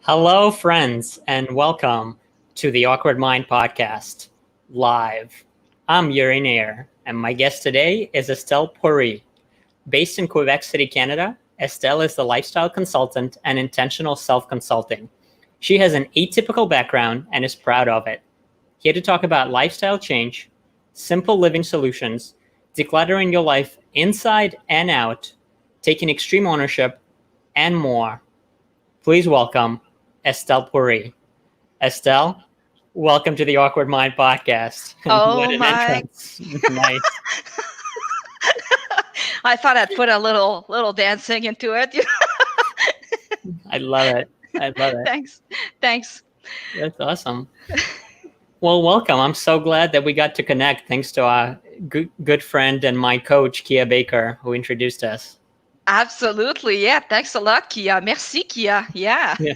Hello, friends, and welcome to the Awkward Mind Podcast live. I'm Yuri Nair, and my guest today is Estelle Poiré. Based in Quebec City, Canada, Estelle is the lifestyle consultant and intentional self consulting. She has an atypical background and is proud of it. Here to talk about lifestyle change, simple living solutions, decluttering your life inside and out, taking extreme ownership, and more. Please welcome Estelle Poiré. Estelle, welcome to the Awkward Mind Podcast. What Oh an my. entrance. Nice. I thought I'd put a little dancing into it. I love it. I love it. Thanks. Thanks. That's awesome. Well, welcome. I'm so glad that we got to connect thanks to our good friend and my coach, Kia Baker, who introduced us. Absolutely. Yeah. Thanks a lot, Kia. Merci, Kia. Yeah. Yeah.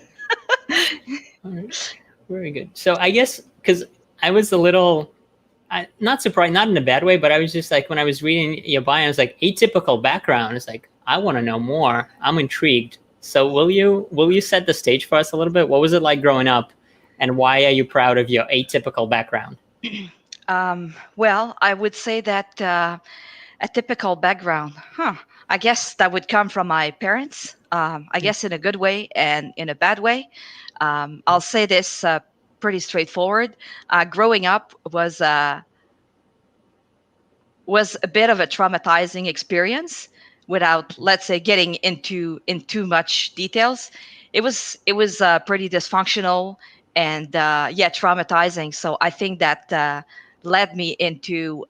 All right. Very good. So I guess because I was a little, not surprised, not in a bad way, but I was just like, when I was reading your bio, I was like, atypical background. It's like, I want to know more. I'm intrigued. So will you set the stage for us a little bit? What was it like growing up, and why are you proud of your atypical background? Well, I would say that a typical background, I guess that would come from my parents. I guess in a good way and in a bad way. I'll say this pretty straightforward. Growing up was a bit of a traumatizing experience without, let's say, getting in too much details. It was pretty dysfunctional and yeah, traumatizing. So I think that led me into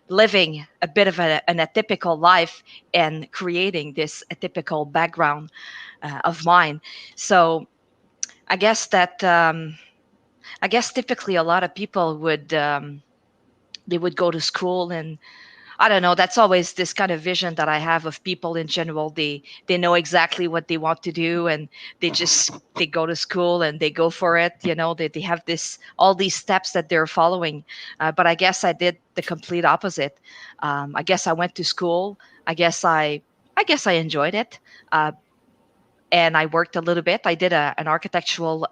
living a bit of an atypical life and creating this atypical background of mine. So I guess that I guess typically a lot of people would they would go to school, and I don't know. That's always this kind of vision that I have of people in general. They know exactly what they want to do, and they go to school and they go for it. They have this all these steps that they're following. But I guess I did the complete opposite. I guess I went to school. I guess I enjoyed it. And I worked a little bit. I did an architectural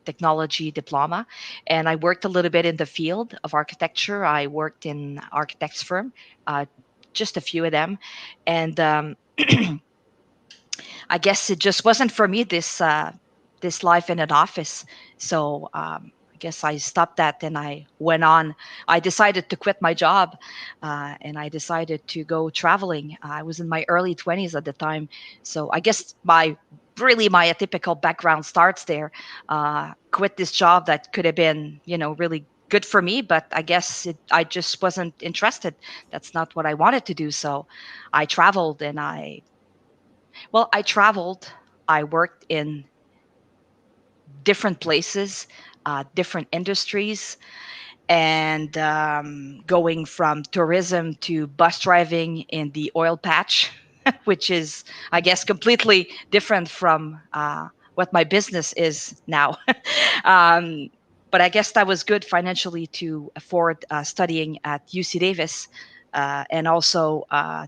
technology diploma, and I worked a little bit in the field of architecture. I worked in architects firm, uh, just a few of them, and I guess it just wasn't for me this life in an office. So I guess I stopped that and I went on. I decided to quit my job, and I decided to go traveling. I was in my early 20s at the time, so I guess my atypical background starts there. Quit this job that could have been really good for me, but I guess I just wasn't interested. That's not what I wanted to do. So I traveled and I traveled. I worked in different places, different industries, and going from tourism to bus driving in the oil patch, which is, I guess, completely different from what my business is now. um, but I guess that was good financially to afford studying at UC Davis, and also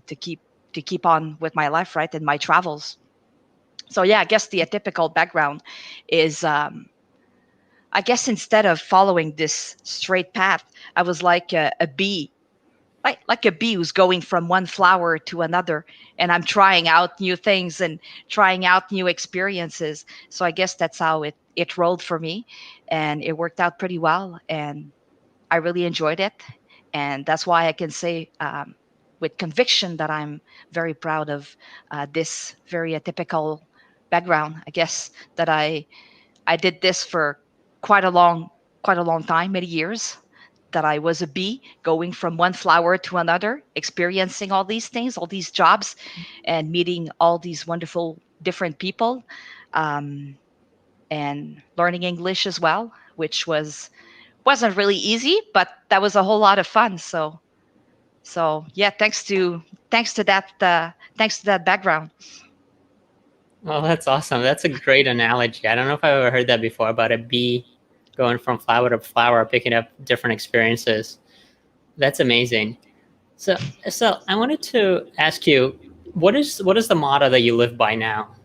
to keep on with my life, right, and my travels. So yeah, I guess the atypical background is, I guess instead of following this straight path, I was like a bee, like a bee who's going from one flower to another, and I'm trying out new things and trying out new experiences. So I guess that's how it rolled for me, and it worked out pretty well, and I really enjoyed it, and that's why I can say with conviction that I'm very proud of this very atypical background. I guess that I did this for quite a long quite a long time, many years. That I was a bee going from one flower to another, experiencing all these things, all these jobs, and meeting all these wonderful different people, um, and learning English as well, which wasn't really easy, but that was a whole lot of fun. So yeah, thanks to that background. Well, that's awesome. That's a great analogy. I don't know if I've ever heard that before about a bee going from flower to flower, picking up different experiences. That's amazing. So I wanted to ask you, what is the motto that you live by now?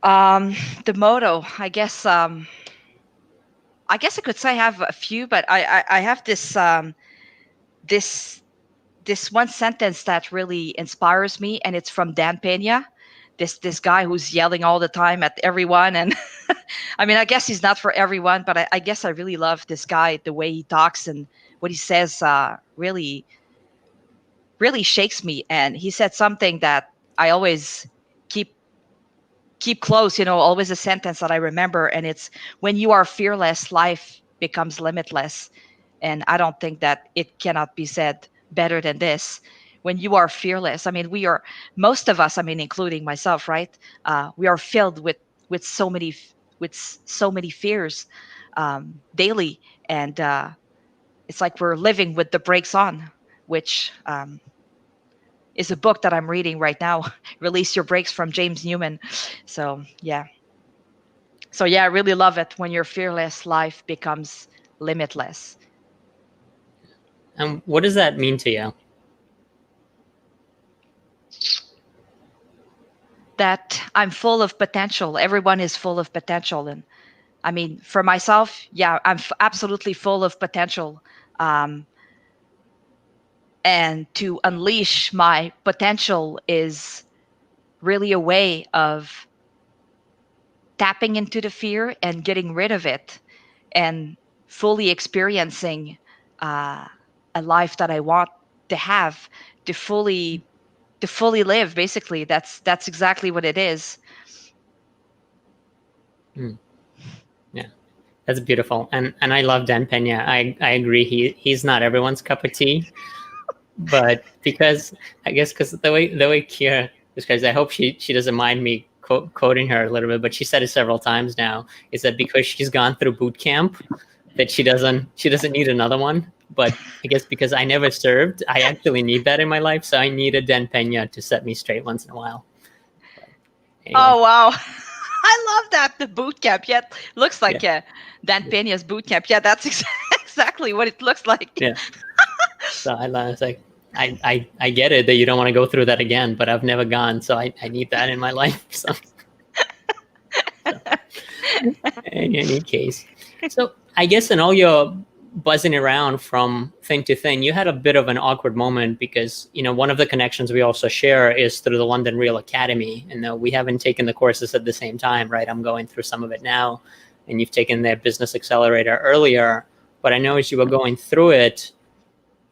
Um, the motto, I guess I could say I have a few, but I have this this one sentence that really inspires me, and it's from Dan Pena, this guy who's yelling all the time at everyone. And I mean, I guess he's not for everyone, but I guess I really love this guy. The way he talks and what he says really shakes me. And he said something that I always keep keep close, always a sentence that I remember, and it's, when you are fearless, life becomes limitless. And I don't think that it cannot be said better than this. When you are fearless, I mean, we are, most of us, I mean, including myself, right? We are filled with so many so many fears daily, and it's like we're living with the brakes on, which is a book that I'm reading right now. Release Your Brakes, from James Newman. So yeah. So yeah, I really love it. When you're fearless, life becomes limitless. And what does that mean to you? That I'm full of potential. Everyone is full of potential. And I mean, for myself, yeah, I'm absolutely full of potential. Um, and to unleash my potential is really a way of tapping into the fear and getting rid of it, and fully experiencing uh, a life that I want to have, to fully live. Basically, that's exactly what it is. Hmm. Yeah, that's beautiful, and I love Dan Pena. I agree. He's not everyone's cup of tea, but because I guess because the way Kira describes, I hope she doesn't mind me quoting her a little bit, but she said it several times now. Is that because she's gone through boot camp, that she doesn't need another one. But I guess because I never served, I actually need that in my life. So I need a Dan Pena to set me straight once in a while. But anyway, Oh wow. I love that, the boot camp. Yeah, looks yeah, like Dan Pena's boot camp. Yeah, that's exactly what it looks like. yeah. So I was like, I get it that you don't want to go through that again, but I've never gone, so I need that in my life. So in any case, so I guess in all your buzzing around from thing to thing, you had a bit of an awkward moment because one of the connections we also share is through the London Real Academy, and we haven't taken the courses at the same time, right? I'm going through some of it now, and you've taken their business accelerator earlier. But I know as you were going through it,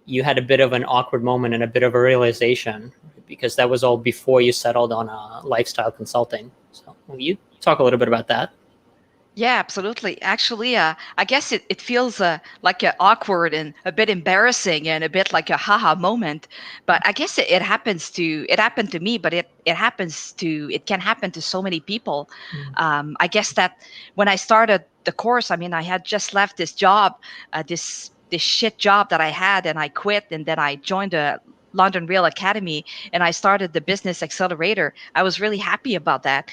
you had a bit of an awkward moment and a bit of a realization because that was all before you settled on a lifestyle consulting. So will you talk a little bit about that? Yeah, absolutely. Actually, I guess it feels like awkward and a bit embarrassing and a bit like a haha moment. But I guess it happened to me, but it can happen to so many people. Mm. I guess that when I started the course, I mean, I had just left this job, this shit job that I had, and I quit, and then I joined a London Real Academy, and I started the business accelerator. I was really happy about that.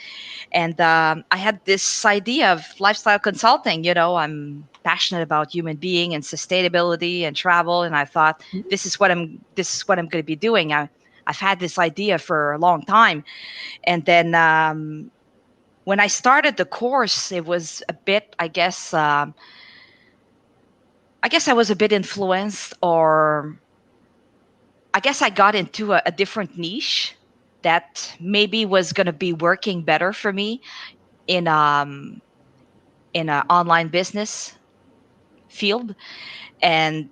And I had this idea of lifestyle consulting. I'm passionate about human being and sustainability and travel, and I thought, this is what I'm going to be doing. I've had this idea for a long time. And then when I started the course, it was a bit, I guess I was a bit influenced, or I guess I got into a different niche that maybe was going to be working better for me in an online business field. And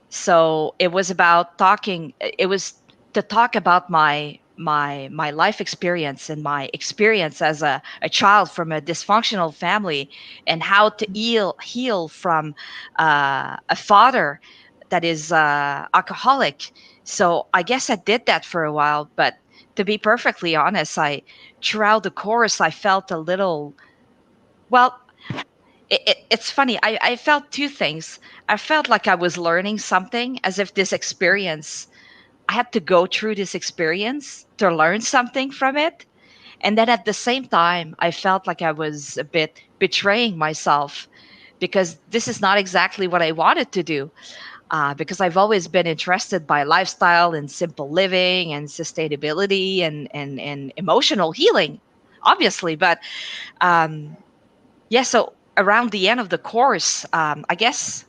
so it was about talking, it was to talk about my life experience and my experience as a child from a dysfunctional family, and how to heal from a father that is alcoholic. So I guess I did that for a while, but to be perfectly honest, I throughout the course I felt a little, well, it's funny. I felt two things. I felt like I was learning something, as if this experience, I had to go through this experience to learn something from it. And then at the same time, I felt like I was a bit betraying myself, because this is not exactly what I wanted to do. Because I've always been interested by lifestyle and simple living and sustainability and emotional healing. obviously. But um, yeah, so around the end of the course, I guess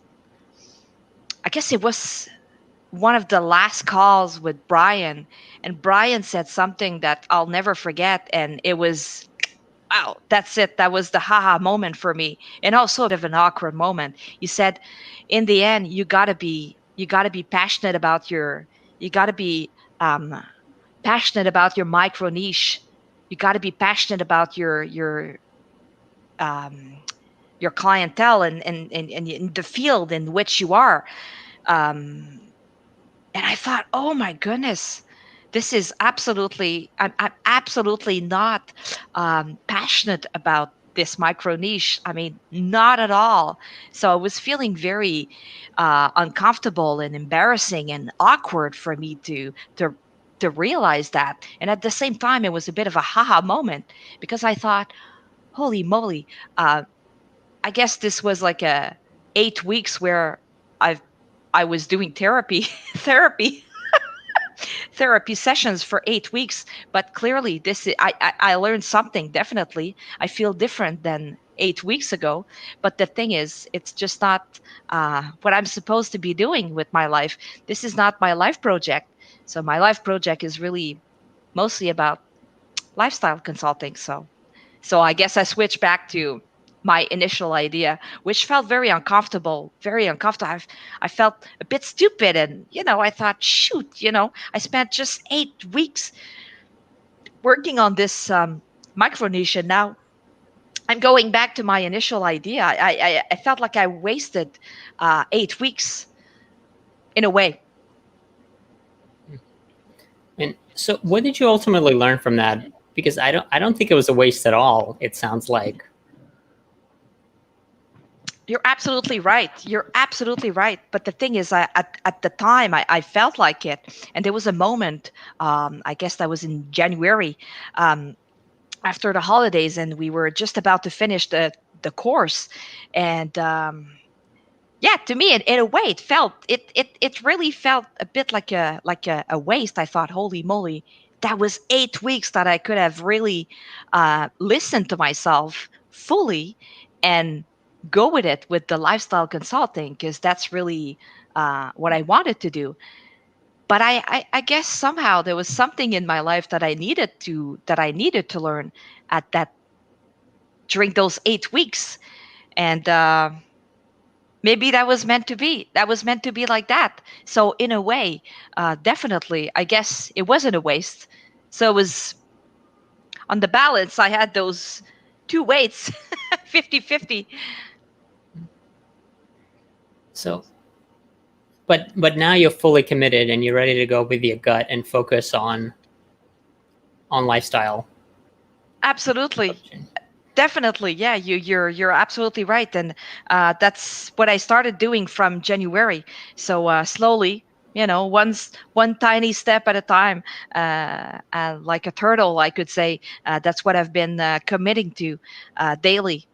it was one of the last calls with Brian, and Brian said something that I'll never forget, and it was, wow, that's it. That was the haha moment for me, and also of an awkward moment. You said, in the end, you gotta be passionate about you gotta be um, passionate about your micro niche. You gotta be passionate about um, your clientele and in the field in which you are. Um, and I thought, oh my goodness, this is I'm absolutely not passionate about this micro niche. I mean, not at all. So I was feeling very uncomfortable and embarrassing and awkward for me to realize that. And at the same time, it was a bit of a haha moment because I thought, holy moly, uh, I guess this was like a 8 weeks where I've I was doing therapy therapy therapy sessions for 8 weeks. But clearly, I learned something. Definitely, I feel different than 8 weeks ago. But the thing is, it's just not what I'm supposed to be doing with my life. This is not my life project. So my life project is really mostly about lifestyle consulting. So I guess I switched back to my initial idea, which felt very uncomfortable, very uncomfortable. I felt a bit stupid. And, I thought, shoot, I spent just 8 weeks working on this micro niche. And now I'm going back to my initial idea. I felt like I wasted 8 weeks in a way. And so, what did you ultimately learn from that? Because I don't think it was a waste at all. It sounds like. You're absolutely right. You're absolutely right. But the thing is, at the time, I felt like it. And there was a moment, I guess that was in January, um, after the holidays, and we were just about to finish the course. And yeah, to me, in a way, it really felt a bit like a waste. I thought, holy moly, that was 8 weeks that I could have really listened to myself fully and go with it with the lifestyle consulting, because that's really what I wanted to do. But I guess somehow there was something in my life that I needed to learn at that during those 8 weeks. And maybe that was meant to be. That was meant to be like that. So in a way, definitely, I guess it wasn't a waste. So it was on the balance. I had those two weights, 50-50. So, but now you're fully committed and you're ready to go with your gut and focus on lifestyle Absolutely. coaching. Definitely, yeah. You're absolutely right, and that's what I started doing from January. So slowly, one tiny step at a time, like a turtle, I could say. That's what I've been committing to daily.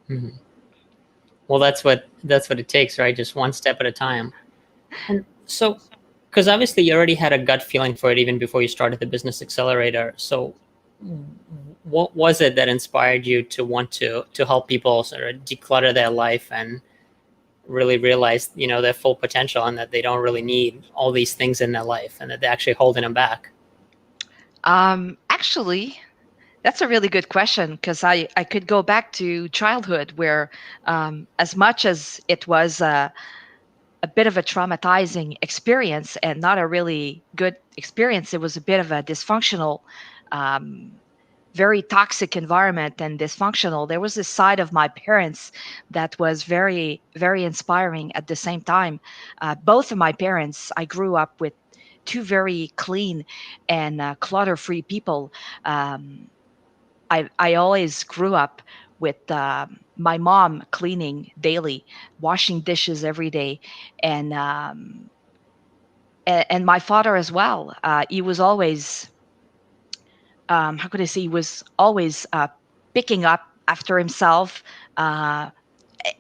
Mhm. Well, that's what it takes, right? Just one step at a time. And so, because obviously you already had a gut feeling for it even before you started the business accelerator. So, what was it that inspired you to want to help people sort of declutter their life and really realize, their full potential and that they don't really need all these things in their life and that they're actually holding them back? Actually, that's a really good question, because I could go back to childhood where, as much as it was a bit of a traumatizing experience and not a really good experience, it was a bit of a dysfunctional, um, very toxic environment and dysfunctional. There was this side of my parents that was very, very inspiring at the same time. Both of my parents, I grew up with two very clean and clutter-free people. Um, I always grew up with my mom cleaning daily, washing dishes every day, and and my father as well. He was always, how could I say, he was always picking up after himself. Uh,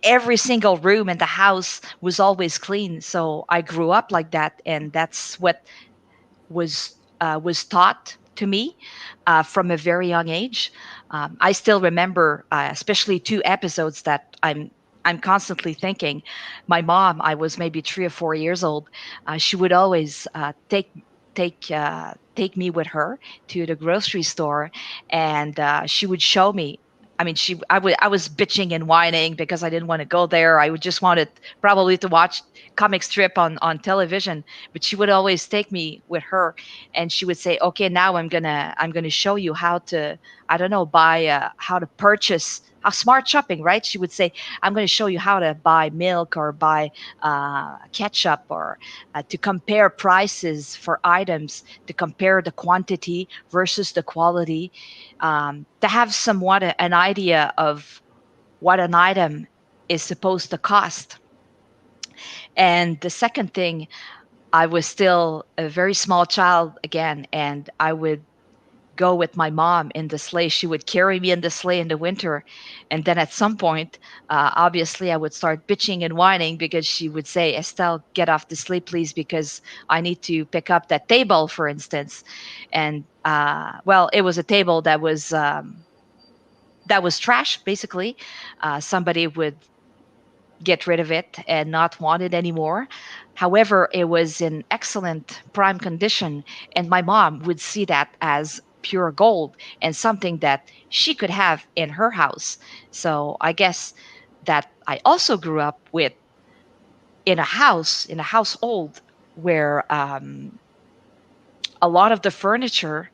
every single room in the house was always clean. So I grew up like that, and that's what was taught. to me from a very young age. I still remember, especially two episodes that I'm constantly thinking. My mom, I was maybe 3 or 4 years old. She would always take me with her to the grocery store, and she would show me. I mean, I was bitching and whining because I didn't want to go there. I would just wanted probably to watch comic strip on television, but she would always take me with her, and she would say, "Okay, now I'm gonna show you how to, I don't know, buy how to purchase." How smart shopping, right? She would say, "I'm going to show you how to buy milk or buy ketchup, or to compare prices for items, to compare the quantity versus the quality, to have somewhat an idea of what an item is supposed to cost." And the second thing, I was still a very small child again, and I would go with my mom in the sleigh. She would carry me in the sleigh in the winter. And then at some point, obviously, I would start bitching and whining because she would say, "Estelle, get off the sleigh, please, because I need to pick up that table," for instance. And well, it was a table that was trash, basically. Somebody would get rid of it and not want it anymore. However, it was in excellent prime condition, and my mom would see that as pure gold and something that she could have in her house. So I guess that I also grew up with in a household where a lot of the furniture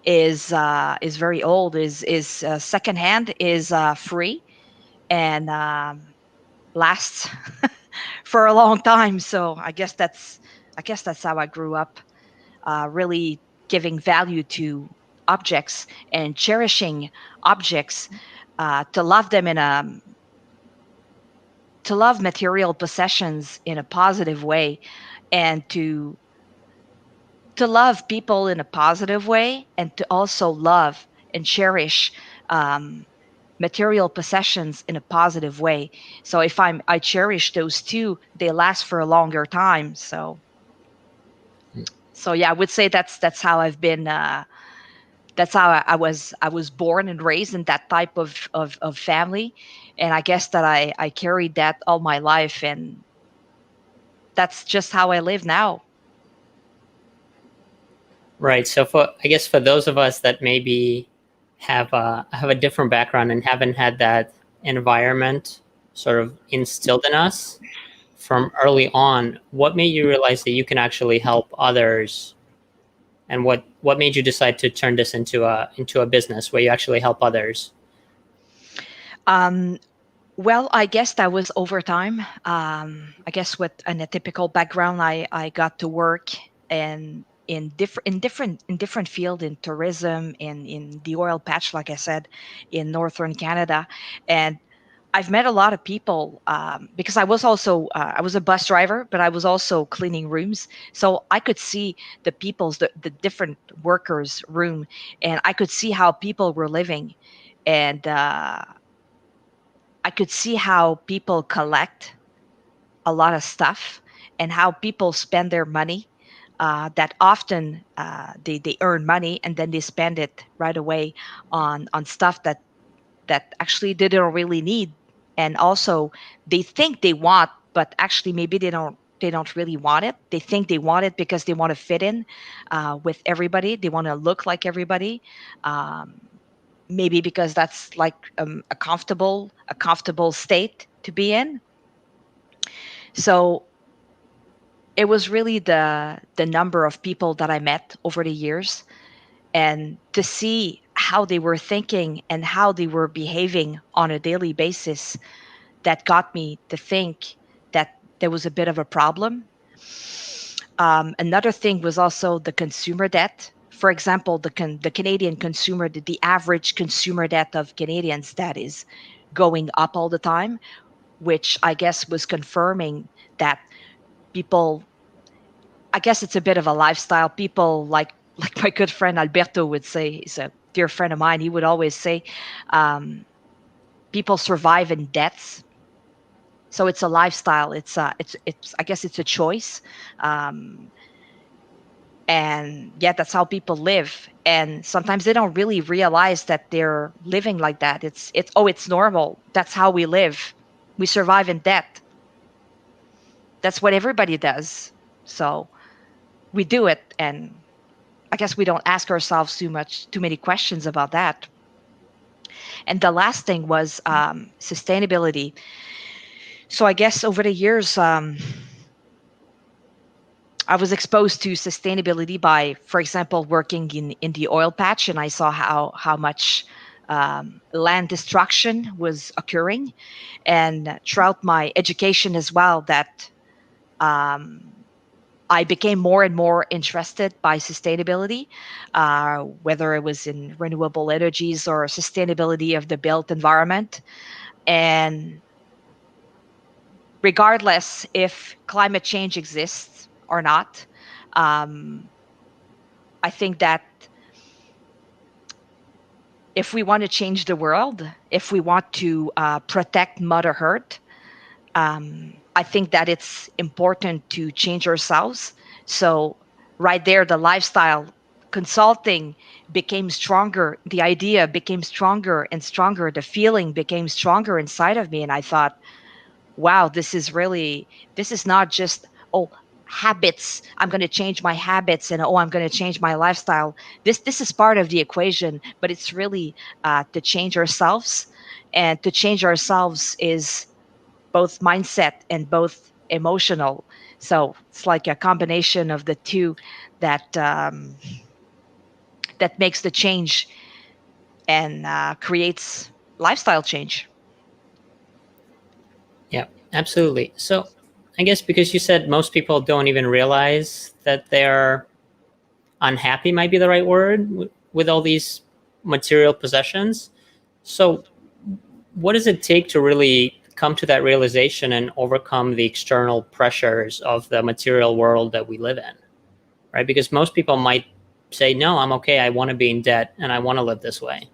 is very old, is secondhand, is free, and lasts for a long time. So I guess that's how I grew up, really giving value to objects and cherishing objects, to love them in a to love material possessions in a positive way, and to love people in a positive way, and to also love and cherish um, material possessions in a positive way. So if I cherish those two, they last for a longer time. So yeah, I would say that's how I've been. That's how I was born and raised in that type of family, and I guess that I carried that all my life, and that's just how I live now. Right. So for I guess for those of us that maybe have a different background and haven't had that environment sort of instilled in us from early on, what made you realize that you can actually help others, and what made you decide to turn this into a business where you actually help others? Um, well, I guess that was over time. I guess with an atypical background, I got to work in different field, in tourism, in the oil patch, like I said, in northern Canada, and I've met a lot of people, because I was a bus driver, but I was also cleaning rooms, so I could see the different workers' room, and I could see how people were living, and I could see how people collect a lot of stuff and how people spend their money. That often they earn money and then they spend it right away on stuff that actually they don't really need, and also they think they want, but actually maybe they don't really want it. They think they want it because they want to fit in with everybody. They want to look like everybody. Um, Maybe because that's like a comfortable state to be in. So it was really the number of people that I met over the years, and to see how they were thinking and how they were behaving on a daily basis, that got me to think that there was a bit of a problem. Another thing was also the consumer debt. For example, the Canadian consumer, the average consumer debt of Canadians, that is going up all the time, which I guess was confirming that people, I guess it's a bit of a lifestyle. People like my good friend Alberto would say, he's a dear friend of mine. He would always say, um, people survive in debts. So it's a lifestyle. It's I guess it's a choice. Um, And yet that's how people live. And sometimes they don't really realize that they're living like that. It's normal. That's how we live. We survive in debt. That's what everybody does. So we do it, and I guess we don't ask ourselves too many questions about that. And the last thing was sustainability. So I guess over the years, I was exposed to sustainability by, for example, working in the oil patch, and I saw how much land destruction was occurring, and throughout my education as well, that um, I became more and more interested by sustainability, whether it was in renewable energies or sustainability of the built environment. And regardless if climate change exists or not, um, I think that if we want to change the world, if we want to protect Mother Earth, I think that it's important to change ourselves. So, right there, the lifestyle consulting became stronger. The idea became stronger and stronger. The feeling became stronger inside of me. And I thought, wow, this is not just, oh, habits. I'm going to change my habits, and oh, I'm going to change my lifestyle. This is part of the equation, but it's really to change ourselves. And to change ourselves is both mindset and both emotional. So it's like a combination of the two that that makes the change and creates lifestyle change. Yeah, absolutely. So I guess because you said most people don't even realize that they're unhappy, might be the right word, with all these material possessions. So what does it take to really come to that realization and overcome the external pressures of the material world that we live in? Right? Because most people might say, no, I'm okay. I want to be in debt and I want to live this way.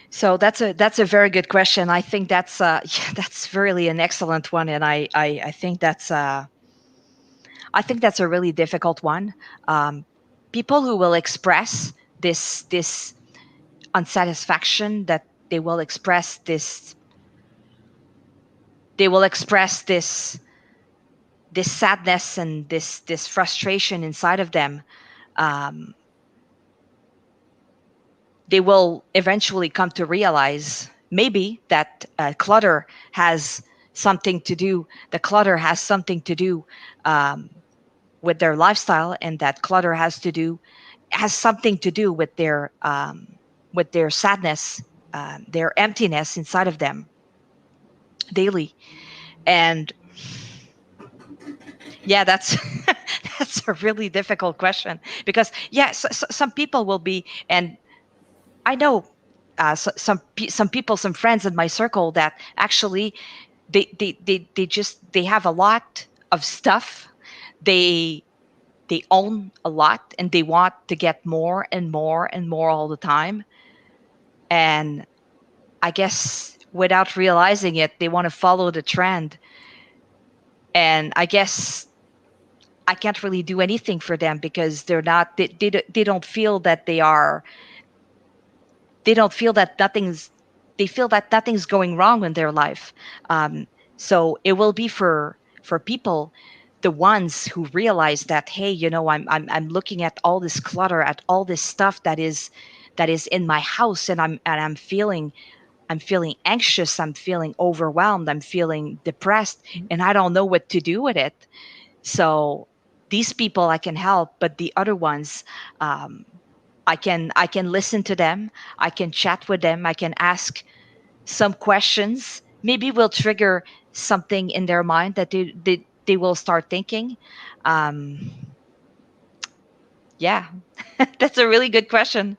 So that's a very good question. I think that's yeah, that's really an excellent one, and I think that's a really difficult one. Um, People who will express this unsatisfaction, that they will express this sadness and this frustration inside of them. Um, they will eventually come to realize maybe that clutter has something to do um, with their lifestyle, and that clutter has something to do with their sadness, their emptiness inside of them daily. And yeah, that's that's a really difficult question, because some people will be, and I know some people, some friends in my circle that actually they have a lot of stuff. They they own a lot, and they want to get more and more and more all the time. And I guess without realizing it, they want to follow the trend. And I guess I can't really do anything for them, because they don't feel that they don't feel that nothing's they feel that nothing's going wrong in their life. um, so it will be for people, the ones who realize that, hey, I'm looking at all this clutter, at all this stuff that is in my house, and I'm feeling anxious, I'm feeling overwhelmed, I'm feeling depressed, and I don't know what to do with it. So these people I can help, but the other ones, um, I can listen to them, I can chat with them, I can ask some questions. Maybe will trigger something in their mind that they will start thinking. Um, yeah, that's a really good question.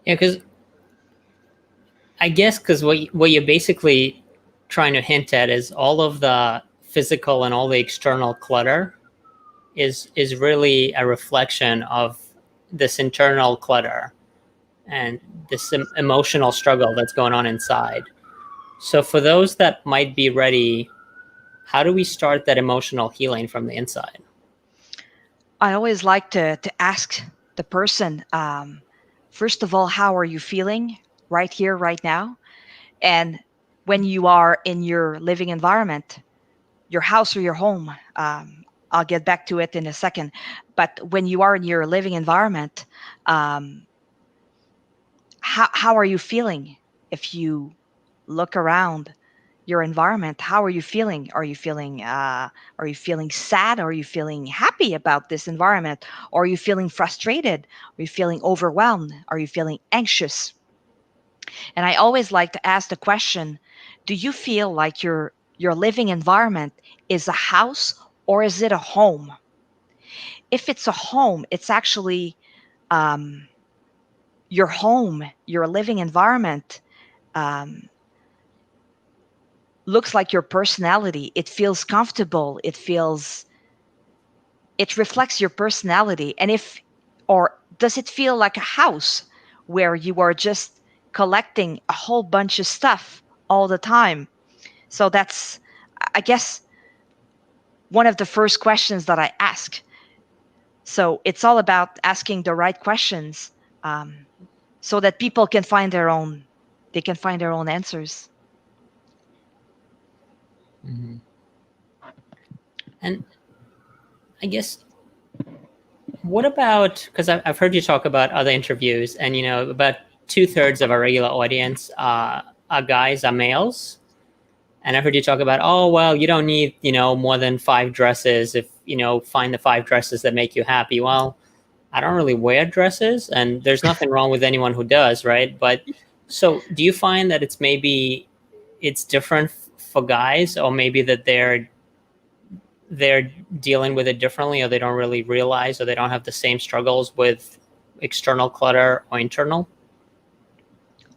Yeah, because I guess because what you're basically trying to hint at is all of the physical and all the external clutter is really a reflection of this internal clutter and this emotional struggle that's going on inside. So for those that might be ready How do we start that emotional healing from the inside? I always like to ask the person, first of all, how are you feeling right here, right now? And when you are in your living environment, your house or your home, I'll get back to it in a second. But when you are in your living environment, um, how are you feeling? If you look around your environment, how are you feeling? Are you feeling sad? Are you feeling happy about this environment? Or are you feeling frustrated? Are you feeling overwhelmed? Are you feeling anxious? And I always like to ask the question, do you feel like your living environment is a house or is it a home? If it's a home, it's actually um, your home, your living environment um, looks like your personality. It feels comfortable. It reflects your personality. And if, or does it feel like a house where you are just collecting a whole bunch of stuff all the time? So that's, I guess, one of the first questions that I ask. So it's all about asking the right questions, um, so that people can find their own, they can find their own answers. Mm-hmm. And I guess, what about, because I've heard you talk about other interviews, and about 2/3 of our regular audience are guys, are males. And I've heard you talk about, oh, well, you don't need, more than 5 dresses if, find the 5 dresses that make you happy. Well, I don't really wear dresses, and there's nothing wrong with anyone who does, right? But so do you find that it's different for guys, or maybe that they're dealing with it differently, or they don't really realize, or they don't have the same struggles with external clutter or internal?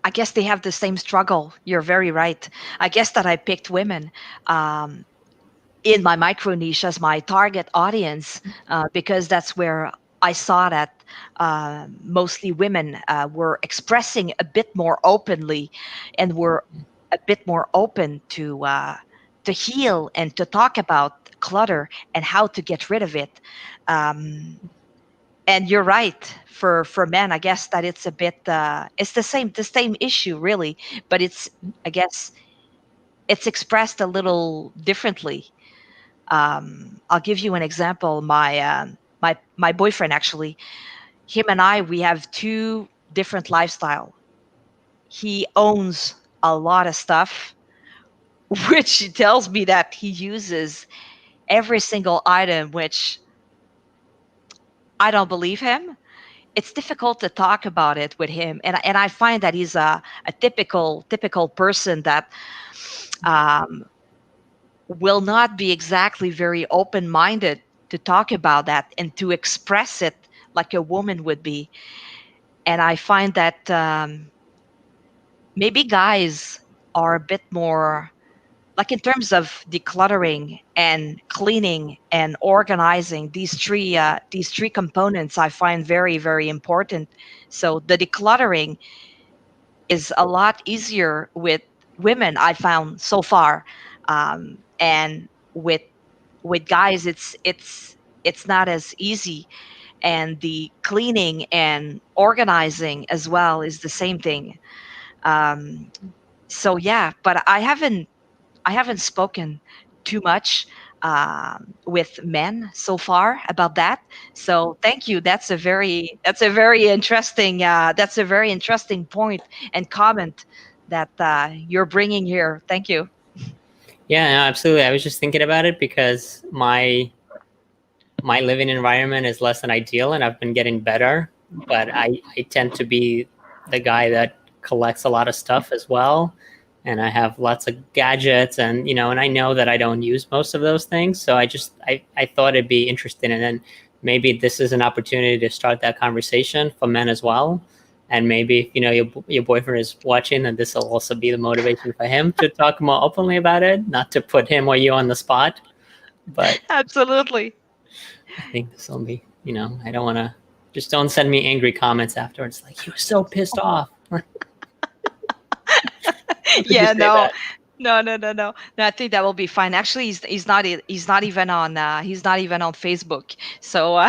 I guess they have the same struggle. You're very right. I guess that I picked women um, in my micro niche as my target audience, because that's where I saw that mostly women were expressing a bit more openly and were a bit more open to heal and to talk about clutter and how to get rid of it. Um, and you're right, for men, I guess that it's a bit it's the same issue really, but it's, I guess, it's expressed a little differently. I'll give you an example. My boyfriend, actually, him and I, we have two different lifestyle. He owns a lot of stuff, which tells me that he uses every single item, which I don't believe him. It's difficult to talk about it with him, and I find that he's a typical person that um, will not be exactly very open minded to talk about that and to express it like a woman would be. And I find that maybe guys are a bit more, like, in terms of decluttering and cleaning and organizing, these three components I find very, very important. So the decluttering is a lot easier with women, I found so far, and with guys it's not as easy. And the cleaning and organizing as well is the same thing. um, so yeah, but I haven't spoken too much with men so far about that. So thank you. That's a very interesting point and comment that you're bringing here. Thank you. Yeah, no, absolutely. I was just thinking about it because my living environment is less than ideal, and I've been getting better. But I tend to be the guy that collects a lot of stuff as well. And I have lots of gadgets, and I know that I don't use most of those things. So I thought it'd be interesting. And then maybe this is an opportunity to start that conversation for men as well. And maybe if your boyfriend is watching, and this will also be the motivation for him to talk more openly about it, not to put him or you on the spot. But Absolutely. I think this will be, I don't want to, just don't send me angry comments afterwards. Like, you were so pissed off. How could you Yeah, say no, that? No, no, no, no. No, I think that will be fine. Actually, he's not even on Facebook. So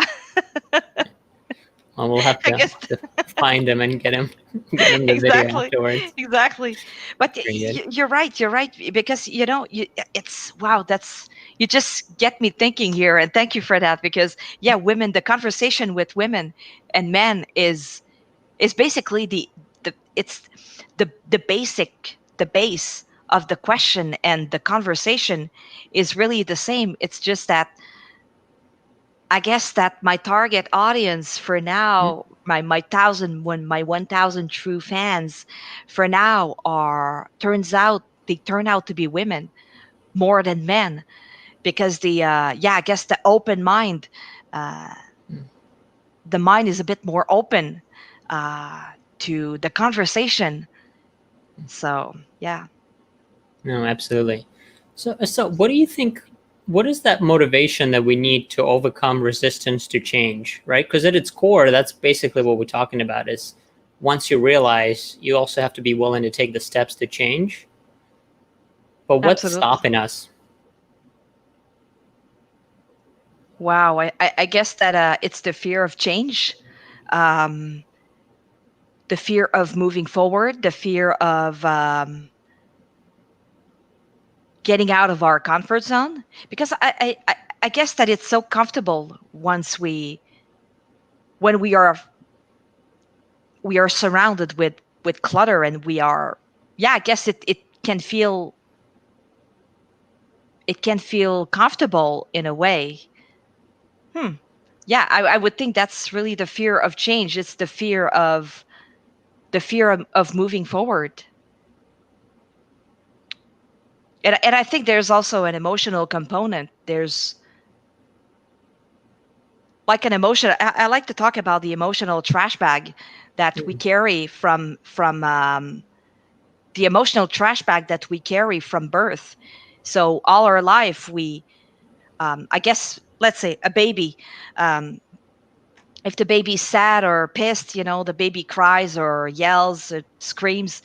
Well, we'll have I to, guess to find him and get him the video exactly, afterwards. exactly. But Pretty good. you're right. You're right because it's wow. That's you just get me thinking here, and thank you for that because yeah, women. The conversation with women and men is basically the it's the base of the question, and the conversation is really the same. It's just that I guess that my target audience for Mm, now, my 1,000 true fans for now they turn out to be women more than men because I guess uh, mm. the mind is a bit more open uh, to the conversation. So yeah. No, absolutely. So what do you think? What is that motivation that we need to overcome resistance to change, right? Because at its core, that's basically what we're talking about. Is once you realize, you also have to be willing to take the steps to change. But what's Absolutely. stopping us? Wow. I guess that it's the fear of change, um, the fear of moving forward, the fear of getting out of our comfort zone. Because I guess that it's so comfortable when we are surrounded with clutter, and we are yeah. I guess it can feel comfortable in a way. Hmm. Yeah, I would think that's really the fear of change. It's the fear of moving forward. And I think there's also an emotional component. There's like an emotion. I like to talk about the emotional trash bag that we Mm, carry from the emotional trash bag that we carry from birth. So all our life, I guess, let's say a baby. Um, if the baby's sad or pissed, the baby cries or yells or screams.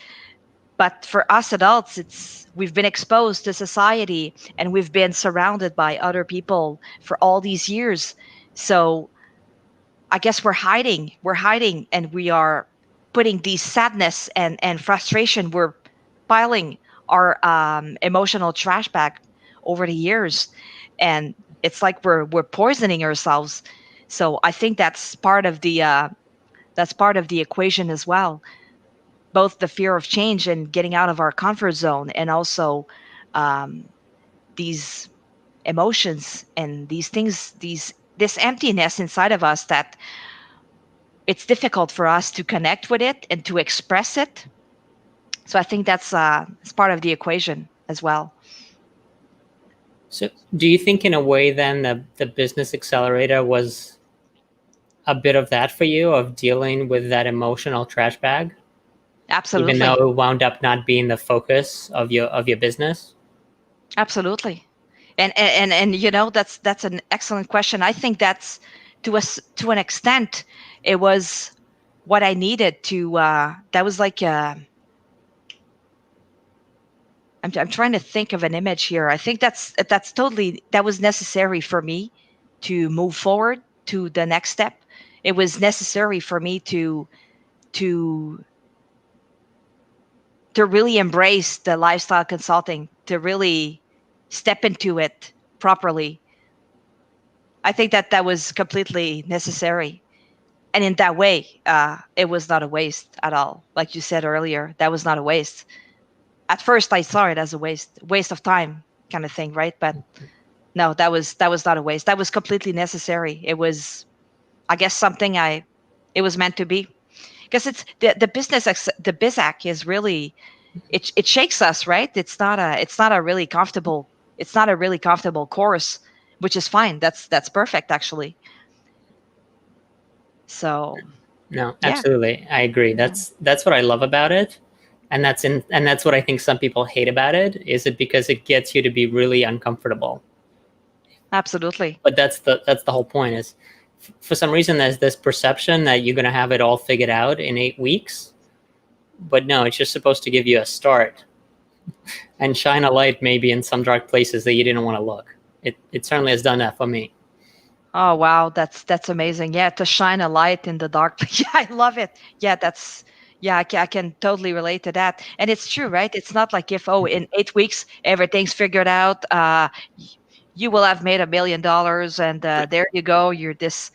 But for us adults, it's we've been exposed to society and we've been surrounded by other people for all these years. So I guess we're hiding, and we are putting these sadness and frustration, we're piling our emotional trash bag over the years, and it's like we're poisoning ourselves. So I think that's part of the equation as well, both the fear of change and getting out of our comfort zone, and also um, these emotions and these things, this emptiness inside of us, that it's difficult for us to connect with it and to express it. So I think it's part of the equation as well. So, do you think, in a way, then the business accelerator was a bit of that for you, of dealing with that emotional trash bag, even though Absolutely. it wound up not being the focus of your business? Absolutely. And that's an excellent question. I think that's to an extent it was what I needed to that was like I'm trying to think of an image here. I think that's totally that was necessary for me to move forward to the next step. It was necessary for me to to really embrace the lifestyle consulting, to really step into it properly. I think that that was completely necessary. And in that way, it was not a waste at all. Like you said earlier, that was not a waste. At first, I saw it as a waste of time kind of thing, right? But no, that was not a waste. That was completely necessary. It was, I guess, it was meant to be. Because it's the BizAc is really, it shakes us, right? It's not a really comfortable, it's not a really comfortable course, which is fine. That's perfect actually. So No, yeah. absolutely, I agree. Yeah, That's what I love about it, and that's what I think some people hate about it. Is it because it gets you to be really uncomfortable? absolutely. But that's the whole point. Is for some reason there's this perception that you're going to have it all figured out in 8 weeks, but no, it's just supposed to give you a start. and shine a light maybe in some dark places that you didn't want to look. It certainly has done that for me. Oh wow, that's amazing. Yeah, to shine a light in the dark. Yeah, I love it. Yeah, that's yeah, I can totally relate to that. And it's true, right? It's not like if in 8 weeks everything's figured out, y- you will have made $1 million, and there you go. You're this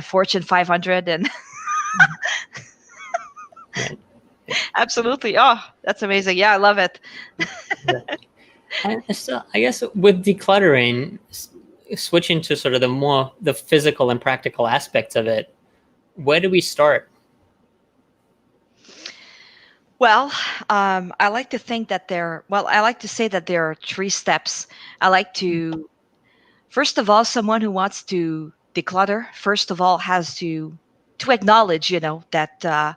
Fortune 500, and Right. absolutely. Oh, that's amazing. Yeah, I love it. And so I guess with decluttering, switching to sort of the physical and practical aspects of it, where do we start? Well, I like to think that I like to say that there are 3 steps. I like to First of all, someone who wants to declutter, first of all, has to acknowledge, that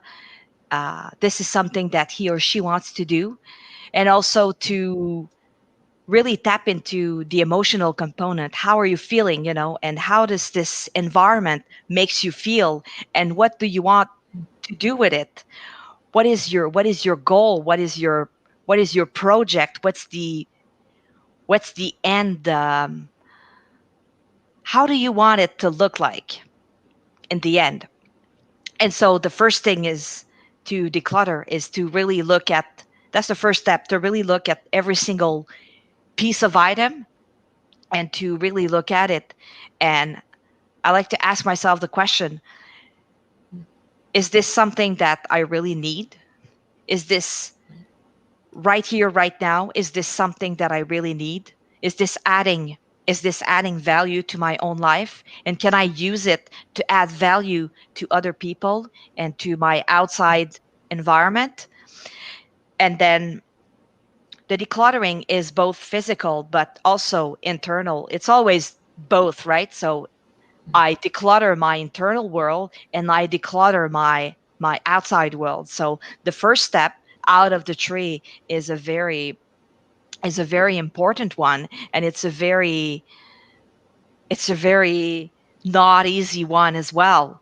this is something that he or she wants to do, and also to really tap into the emotional component. How are you feeling, and how does this environment makes you feel, and what do you want to do with it? What is your goal? What is your project? What's the end? How do you want it to look like in the end? And so the first thing is to declutter is to really look at that's the first step, to really look at every single piece of item and to really look at it. And I like to ask myself the question, is this something that I really need? Is this right here, right now? Is this something that I really need? Is this adding value to my own life? And can I use it to add value to other people and to my outside environment? And then the decluttering is both physical but also internal. It's always both, right? So I declutter my internal world and I declutter my outside world. So the first step out of the tree is a very important one, and it's a very not easy one as well.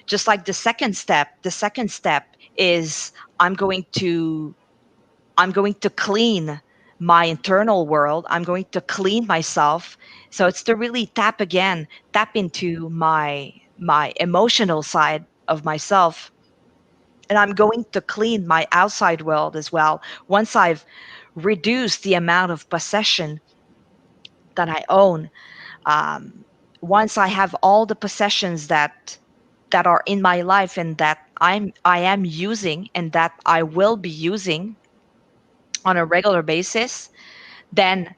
Just like the second step is i'm going to I'm going to clean my internal world. I'm going to clean myself. So it's to really tap into my emotional side of myself. And I'm going to clean my outside world as well. Once I've reduced the amount of possession that I own, um, once I have all the possessions that are in my life and that I am using and that I will be using on a regular basis, then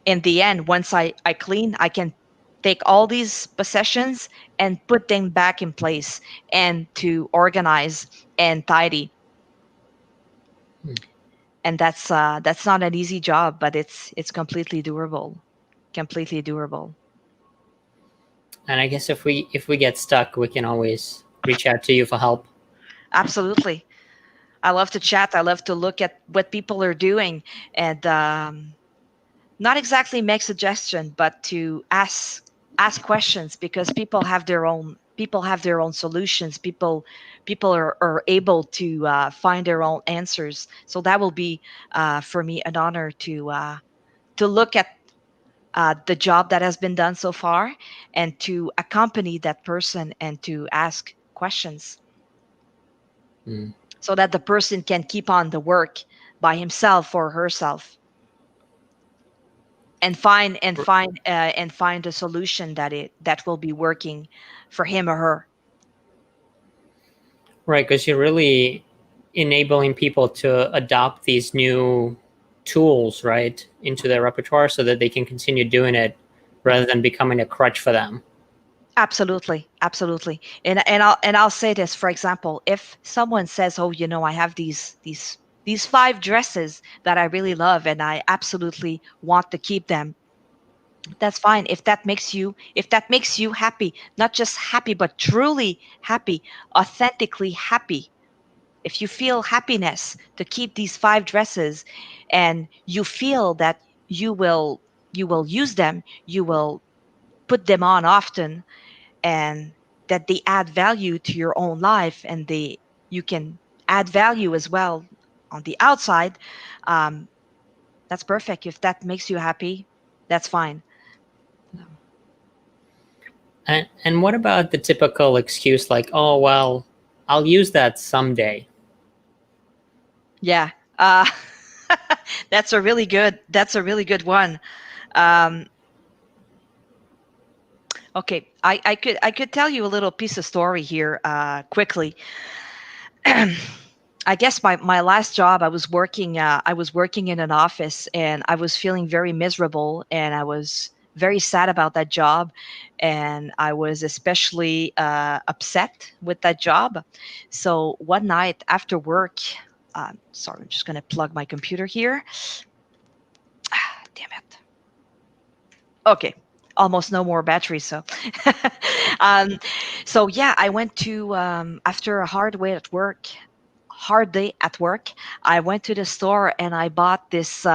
in the end, once I clean, I can take all these possessions and put them back in place and to organize and tidy. Hmm. And that's not an easy job, but it's completely doable. Completely doable. And I guess if we get stuck, we can always reach out to you for help. Absolutely. I love to chat. I love to look at what people are doing and not exactly make suggestion, but to ask questions, because people have their own solutions. People are able to find their own answers. So that will be for me an honor to look at the job that has been done so far and to accompany that person and to ask questions Hmm. so that the person can keep on the work by himself or herself and find a solution that will be working for him or her. Right, because you're really enabling people to adopt these new tools, right, into their repertoire so that they can continue doing it rather than becoming a crutch for them. Absolutely, absolutely. And I'll say this, for example, if someone says, "Oh, I have these 5 dresses that I really love and I absolutely want to keep them," that's fine. If that makes you happy, not just happy, but truly happy, authentically happy. If you feel happiness to keep these 5 dresses and you feel that you will use them, you will put them on often, and that they add value to your own life, and you can add value as well on the outside, um, That's perfect. If that makes you happy, that's fine. And what about the typical excuse like, oh well, I'll use that someday? Yeah. That's a really good one. Um, okay. I could tell you a little piece of story here quickly. I guess my last job, I was working in an office, and I was feeling very miserable, and I was very sad about that job, and I was especially upset with that job. So one night after work, sorry, I'm just gonna plug my computer here. Damn it. Okay, almost no more battery. So, um, so yeah, I went to after a hard day at work. I went to the store and I bought this.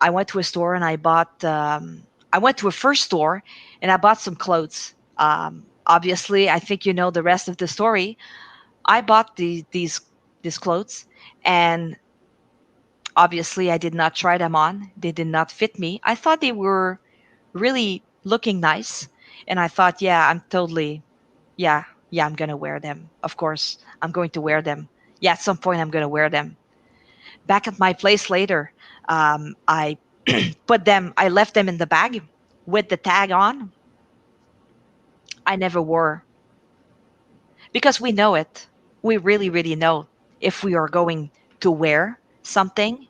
I went to a store and I bought. I went to a first store and I bought some clothes. Obviously, I think you know the rest of the story. I bought these clothes, and obviously I did not try them on. They did not fit me. I thought they were really looking nice, and I thought, yeah, yeah, yeah, I'm gonna wear them. Of course, I'm going to wear them. Yeah, at some point I'm gonna wear them. Back at my place later, I I left them in the bag with the tag on. I never wore, because we know it. We really, really know if we are going to wear something,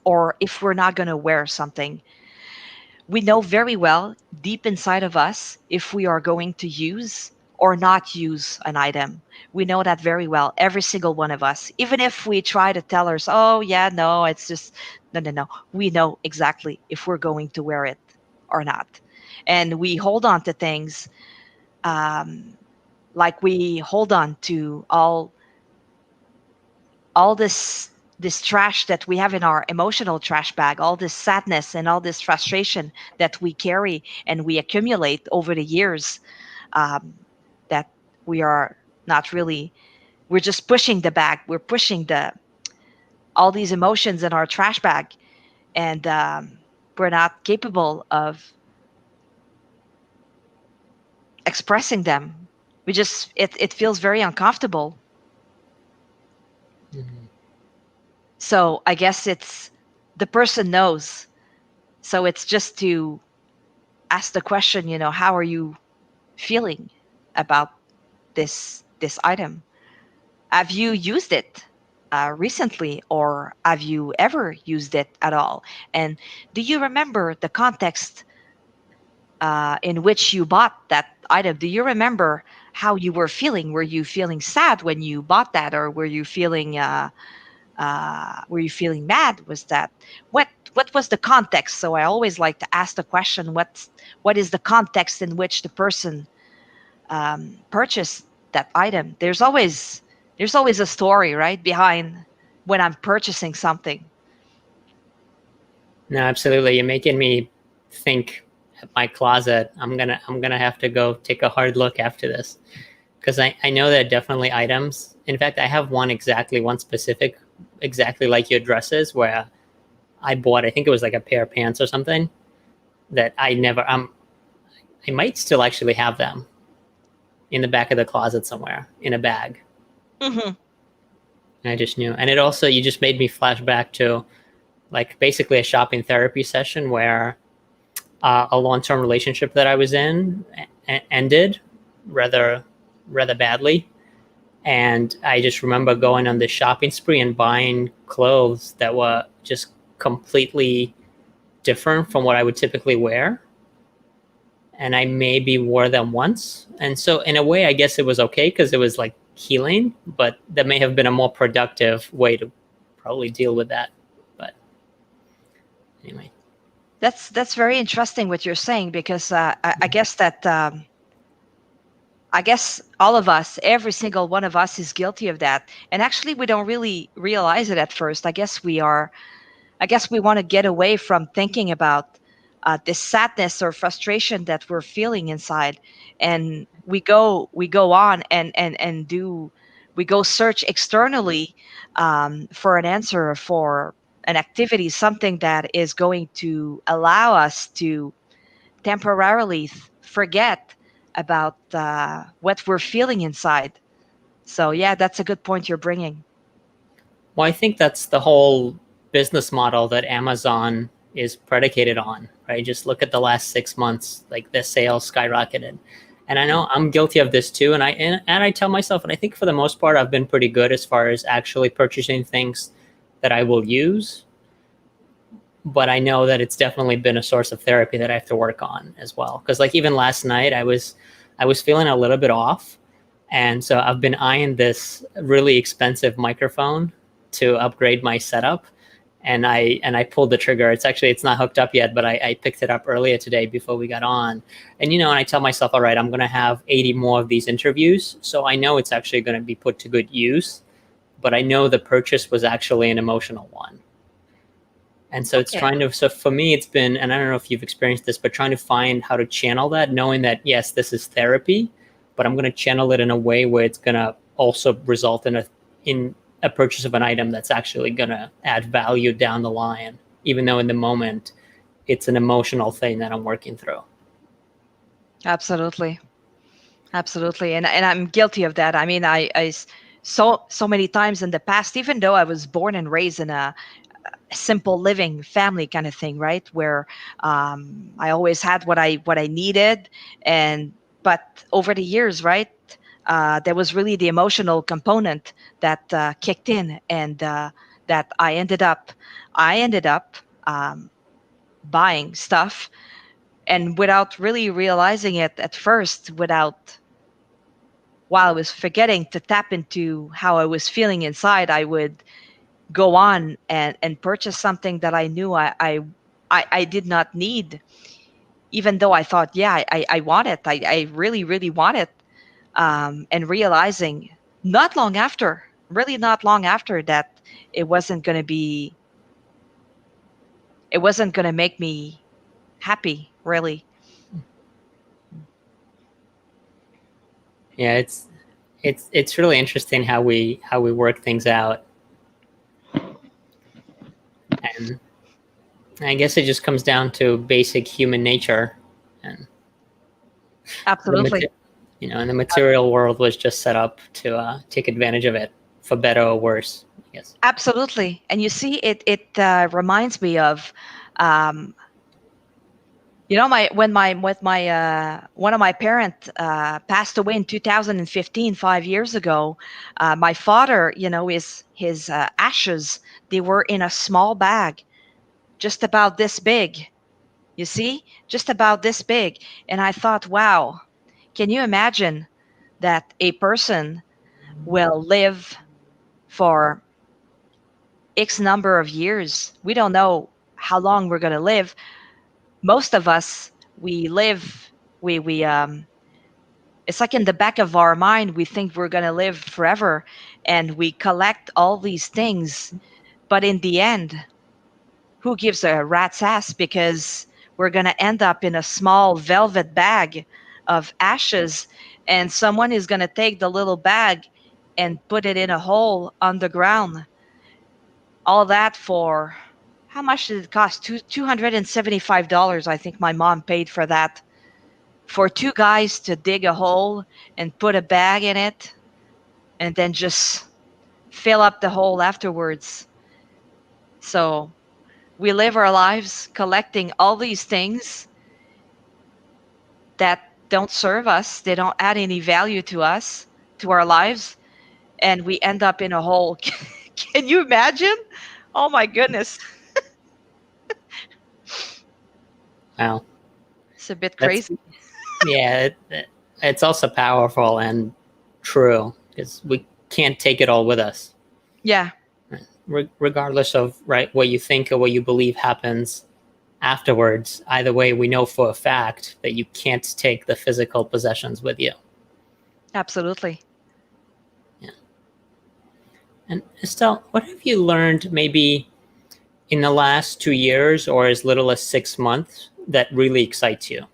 or if we're not going to wear something. We know very well deep inside of us if we are going to use or not use an item. We know that very well, every single one of us. Even if we try to tell ourselves, oh, yeah, no, it's just, no, no, no. We know exactly if we're going to wear it or not. And we hold on to things, um, like we hold on to all this trash that we have in our emotional trash bag, all this sadness and all this frustration that we carry and we accumulate over the years, um, that we are not really, we're just pushing the bag, we're pushing the all these emotions in our trash bag, and we're not capable of expressing them. We just, it feels very uncomfortable. Mhm. So I guess it's, the person knows, so it's just to ask the question, how are you feeling about this item? Have you used it recently, or have you ever used it at all? And do you remember the context in which you bought that item? Do you remember how you were feeling? Were you feeling sad when you bought that, or were you feeling mad? Was that, what was the context? So I always like to ask the question, what is the context in which the person purchased that item? There's always a story, right, behind when I'm purchasing something. No, absolutely. You're making me think at my closet. I'm gonna have to go take a hard look after this, because I know there are definitely items. In fact, I have one specific, exactly like your dresses, where I bought, I think it was like a pair of pants or something that I might still actually have them in the back of the closet somewhere in a bag. Hmm. And I just knew. And it also, you just made me flash back to like basically a shopping therapy session where a long-term relationship that I was in ended rather rather badly, and I just remember going on this shopping spree and buying clothes that were just completely different from what I would typically wear, and I maybe wore them once, and so in a way I guess it was okay because it was like healing, but that may have been a more productive way to probably deal with that. But anyway. That's very interesting what you're saying, because I guess that I guess all of us, every single one of us, is guilty of that. And actually, we don't really realize it at first. I guess we want to get away from thinking about this sadness or frustration that we're feeling inside, and we go on and do we go search externally for an answer, for an activity, something that is going to allow us to temporarily forget about what we're feeling inside. So yeah, that's a good point you're bringing. Well, I think that's the whole business model that Amazon is predicated on, right? Just look at the last 6 months, like the sales skyrocketed. And I know I'm guilty of this too. And I tell myself, and I think for the most part, I've been pretty good as far as actually purchasing things that I will use. But I know that it's definitely been a source of therapy that I have to work on as well. Because like even last night, I was feeling a little bit off, and so I've been eyeing this really expensive microphone to upgrade my setup, and I pulled the trigger. It's not hooked up yet, but I picked it up earlier today before we got on. And and I tell myself, all right, I'm going to have 80 more of these interviews, so I know it's actually going to be put to good use. But I know the purchase was actually an emotional one. And so it's Okay. trying to, so for me, it's been, and I don't know if you've experienced this, but trying to find how to channel that, knowing that, yes, this is therapy, but I'm going to channel it in a way where it's going to also result in a purchase of an item that's actually going to add value down the line, even though in the moment it's an emotional thing that I'm working through. Absolutely. Absolutely. And I'm guilty of that. I mean, so many times in the past, even though I was born and raised in a simple living family kind of thing, right? Where I always had what I needed, and but over the years, right, there was really the emotional component that kicked in, and that I ended up um, buying stuff, and without really realizing it at first, without while I was forgetting to tap into how I was feeling inside, I would go on and purchase something that I knew I did not need, even though I thought, yeah, I want it. I really, really want it. And realizing not long after that, it wasn't going to be, it wasn't going to make me happy, really. Yeah, it's really interesting how we work things out. And I guess it just comes down to basic human nature, and the Absolutely. mater- and the material world was just set up to take advantage of it, for better or worse, I guess. Absolutely. And you see, it reminds me of, um, my when my with my one of my parents passed away in 2015, 5 years ago. My father, his ashes, they were in a small bag, just about this big. You see, just about this big. And I thought, wow, can you imagine that a person will live for X number of years? We don't know how long we're going to live. Most of us, we live, we it's like in the back of our mind, we think we're going to live forever, and we collect all these things. But in the end, who gives a rat's ass? Because we're going to end up in a small velvet bag of ashes, and someone is going to take the little bag and put it in a hole underground. All that for, how much did it cost? $275. I think my mom paid for that, for two guys to dig a hole and put a bag in it, and then just fill up the hole afterwards. So we live our lives collecting all these things that don't serve us, they don't add any value to us, to our lives, and we end up in a hole. Can you imagine? Oh my goodness. Wow, It's a bit that's crazy. yeah. It's also powerful and true because we can't take it all with us. Yeah, Regardless of right what you think or what you believe happens afterwards. Either way, we know for a fact that you can't take the physical possessions with you. absolutely. Yeah. And Estelle, what have you learned maybe in the last 2 years or as little as 6 months that really excites you?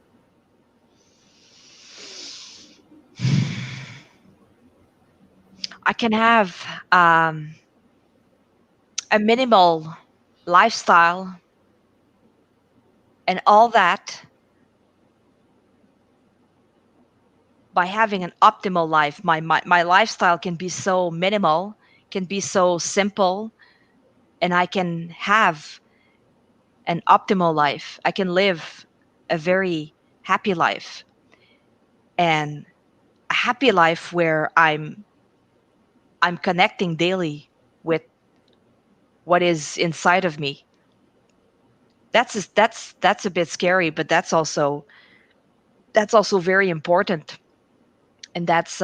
I can have a minimal. lifestyle, and all that, by having an optimal life, my lifestyle can be so minimal, can be so simple, and I can have an optimal life. I can live a very happy life, and a happy life where I'm connecting daily with what is inside of me. That's a bit scary, but that's also very important, and that's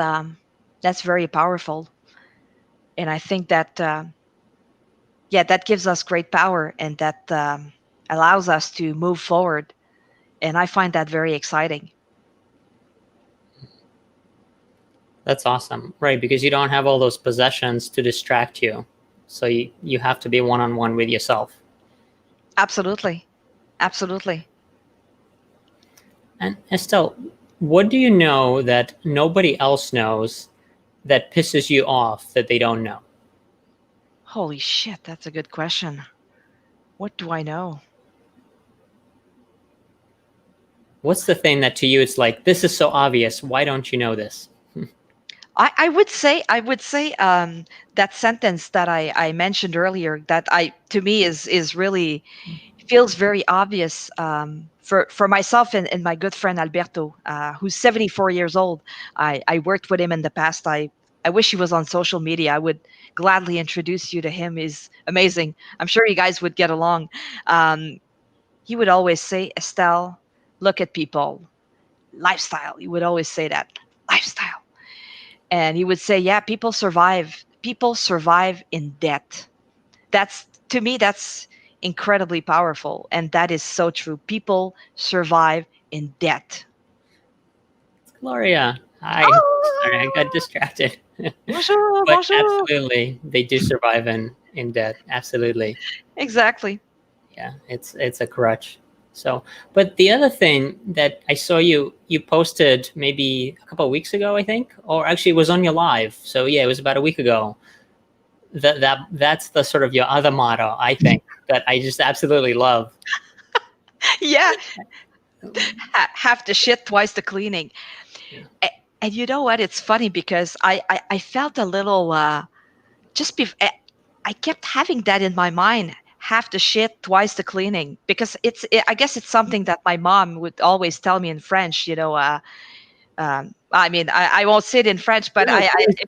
very powerful. And I think that yeah, that gives us great power, and that allows us to move forward. And I find that very exciting. That's awesome, right? Because you don't have all those possessions to distract you. So you have to be one-on-one with yourself. Absolutely, absolutely. And Estelle, what do you know that nobody else knows that pisses you off that they don't know? Holy shit, that's a good question. What do I know? What's the thing that to you it's like, this is so obvious, why don't you know this? I would say that sentence that I mentioned earlier, that I to me is really feels very obvious, for myself and my good friend Alberto, who's 74 years old. I worked with him in the past. I wish he was on social media. I would gladly introduce you to him. He's amazing. I'm sure you guys would get along. Um, he would always say, Estelle, look at people, lifestyle. He would always say that, lifestyle. And he would say, yeah, people survive in debt. That's, to me, that's incredibly powerful, and that is so true. People survive in debt. Gloria, hi. Sorry, I got Oh, distracted. bonjour, But bonjour. absolutely, they do survive in debt. Absolutely. Exactly. Yeah, it's a crutch. So, but the other thing that I saw you posted maybe a couple of weeks ago, I think, or actually it was on your live. So yeah, it was about a week ago. That's the sort of your other motto, I think, that I just absolutely love. Yeah, half the shit, twice the cleaning. Yeah. And you know what? It's funny because I felt a little, just I kept having that in my mind. Half the shit, twice the cleaning, because I guess it's something that my mom would always tell me in French. I mean, I won't say it in French, but No,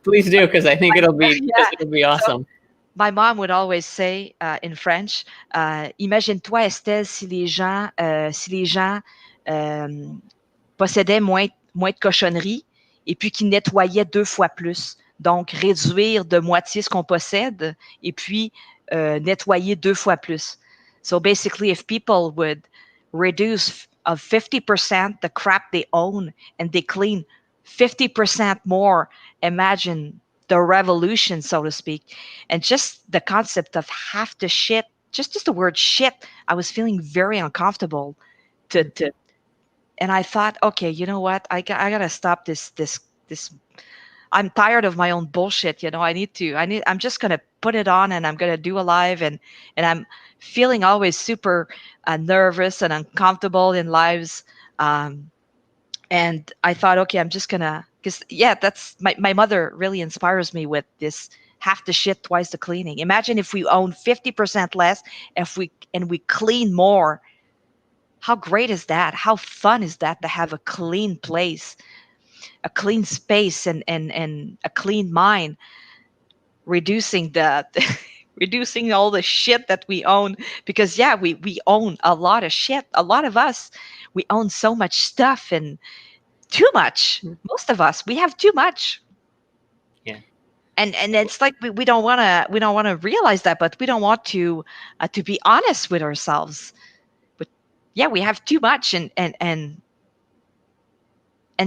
please do because I think yeah. it'll be So awesome. my mom would always say, in French, imagine-toi, Estelle, si les gens euh, possédaient moins de cochonneries et puis qu'ils nettoyaient 2 fois plus. Donc, réduire de moitié ce qu'on possède et puis nettoyer 2 fois plus. So basically, if people would reduce of 50% the crap they own and they clean 50% more, imagine the revolution, so to speak. And just the concept of half the shit, just the word shit, I was feeling very uncomfortable to and I thought, okay, you know what? I gotta stop this. I'm tired of my own bullshit. I'm just gonna put it on, and I'm gonna do a live, and I'm feeling always super nervous and uncomfortable in lives. Um, and I thought, okay, I'm just gonna, because yeah, that's my mother really inspires me with this half the shit, twice the cleaning. Imagine if we own 50% less, if we clean more. How great is that? How fun is that to have a clean place, a clean space, and a clean mind, reducing the reducing all the shit that we own. Because yeah, we own a lot of shit. A lot of us, we own so much stuff, and too much. Most of us, we have too much. Yeah. And it's like we don't want to realize that, but we don't want to be honest with ourselves. But yeah, we have too much, and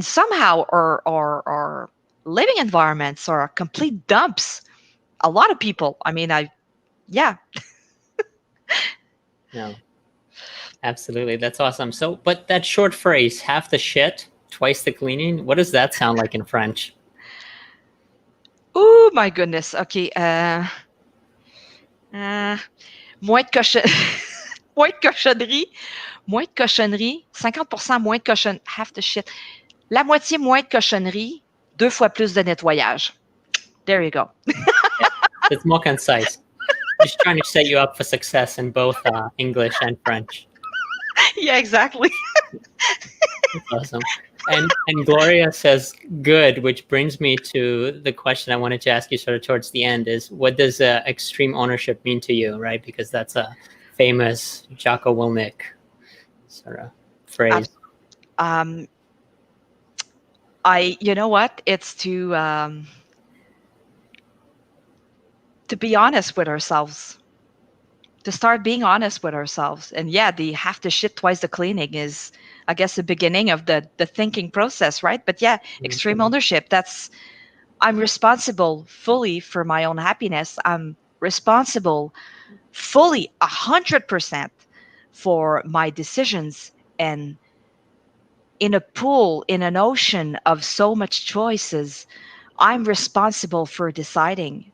somehow our living environments are complete dumps. A lot of people, I mean, yeah. No. Absolutely. That's awesome. So, but that short phrase, half the shit, twice the cleaning, what does that sound like in French? Oh my goodness. Okay. Uh, Moins de cochon... moins de cochonnerie. Moins de cochonnerie. 50% moins de cochonnerie. Half the shit. La moitié moins de cochonnerie. 2 fois plus de nettoyage. There you go. Yeah, it's more concise. Just trying to set you up for success in both English and French. Yeah, exactly. That's awesome. And Gloria says good, which brings me to the question I wanted to ask you sort of towards the end is what does extreme ownership mean to you, right? Because that's a famous Jocko Willink sort of phrase. Um, you know what? It's to be honest with ourselves, to start being honest with ourselves. And yeah, the have to shit twice the cleaning is, I guess, the beginning of the thinking process, right? But yeah, extreme ownership. That's I'm responsible fully for my own happiness. I'm responsible fully 100% for my decisions. And in a pool, in an ocean of so much choices, I'm responsible for deciding.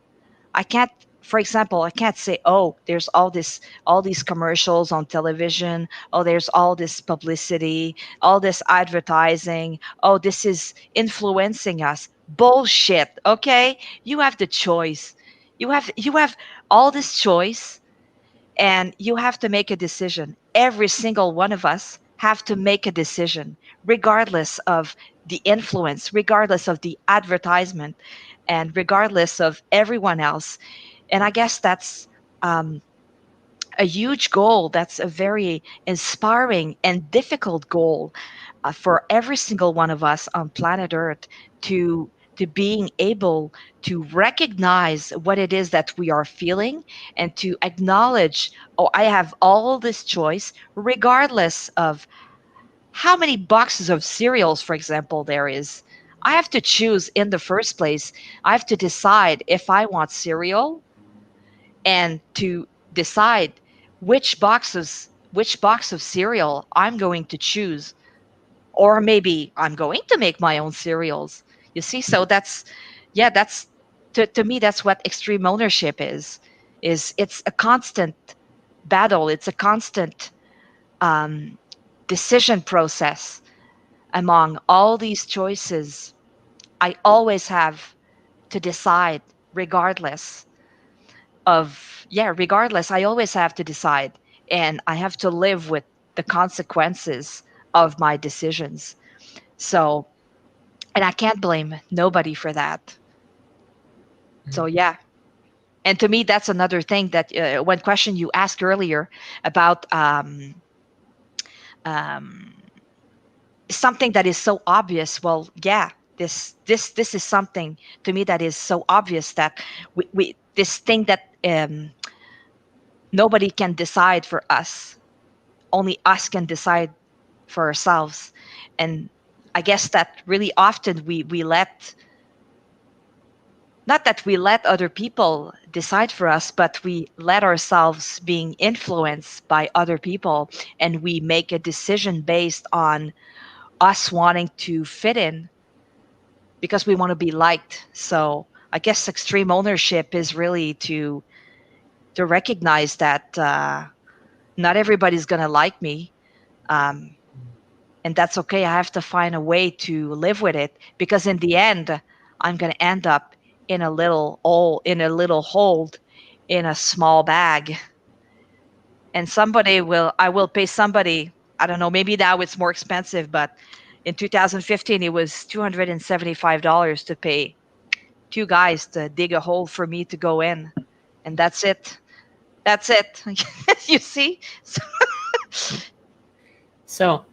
I can't, for example, I can't say, oh, there's all these commercials on television. Oh, there's all this publicity, all this advertising. Oh, this is influencing us. Bullshit. Okay. You have the choice. You have all this choice and you have to make a decision. Every single one of us have to make a decision, regardless of the influence, regardless of the advertisement, and regardless of everyone else. And I guess that's um, a huge goal. That's a very inspiring and difficult goal for every single one of us on planet Earth to being able to recognize what it is that we are feeling and to acknowledge, oh, I have all this choice, regardless of how many boxes of cereals, for example, there is. I have to choose in the first place. I have to decide if I want cereal and to decide which box of cereal I'm going to choose, or maybe I'm going to make my own cereals. You see, so that's yeah, that's to me that's what extreme ownership is it's a constant battle. It's a constant um, decision process among all these choices. I always have to decide regardless regardless, I always have to decide and I have to live with the consequences of my decisions. So, and I can't blame nobody for that. So, yeah. And to me, that's another thing that one question you asked earlier about um, something that is so obvious. Well, yeah, this is something to me that is so obvious that we this thing that nobody can decide for us. Only us can decide for ourselves. And I guess that really often we let, not that we let other people decide for us, but we let ourselves being influenced by other people, and we make a decision based on us wanting to fit in because we want to be liked. So I guess extreme ownership is really to recognize that not everybody's gonna like me. Um, and that's okay. I have to find a way to live with it because in the end, I'm going to end up in a little hold in a small bag, and I will pay somebody. I don't know. Maybe now it's more expensive, but in 2015 it was $275 to pay two guys to dig a hole for me to go in, and that's it. That's it. You see? So, So,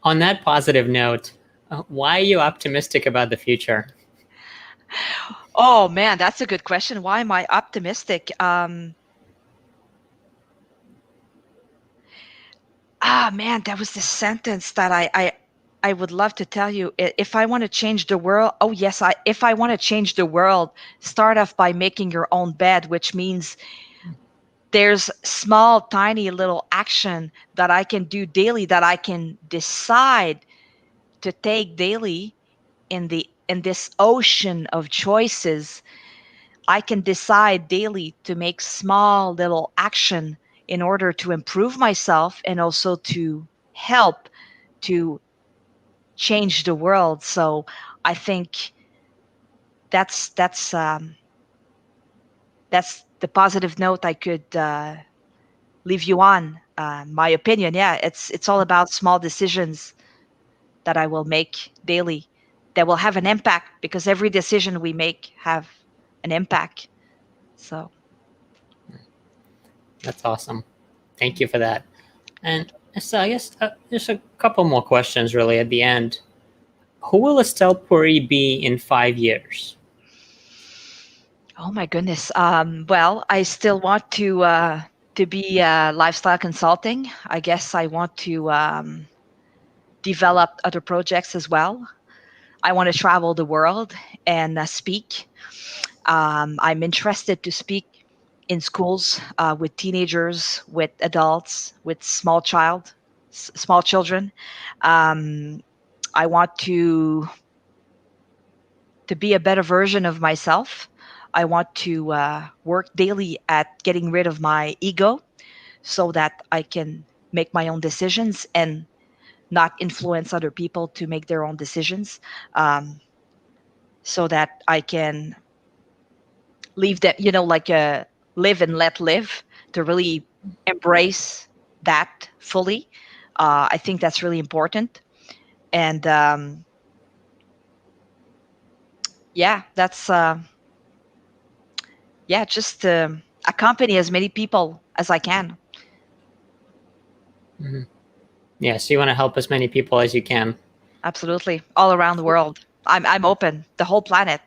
on that positive note, why are you optimistic about the future? oh man, that's a good question. Why am I optimistic? Man, that was the sentence that I would love to tell you. If I want to change the world, oh yes, if I want to change the world, start off by making your own bed, which means there's small, tiny little action that I can do daily, that I can decide to take daily in this ocean of choices. I can decide daily to make small little action in order to improve myself and also to help to change the world. So I think that's that's the positive note I could leave you on. My opinion, yeah, it's all about small decisions that I will make daily that will have an impact, because every decision we make have an impact. So That's awesome. Thank you for that. And so I guess just a couple more questions really at the end. Who will Estelle Poiré be in 5 years? oh my goodness. Well, I still want to be lifestyle consulting. I guess I want to develop other projects as well. I want to travel the world and speak. I'm interested to speak in schools with teenagers, with adults, with small children. Um, I want to be a better version of myself. I want to work daily at getting rid of my ego so that I can make my own decisions and not influence other people to make their own decisions, um, so that I can leave that, like live and let live, to really embrace that fully. I think that's really important. And yeah, that's yeah, just accompany as many people as I can. Mm-hmm. Yeah, so you want to help as many people as you can. Absolutely, all around the world. I'm open, the whole planet.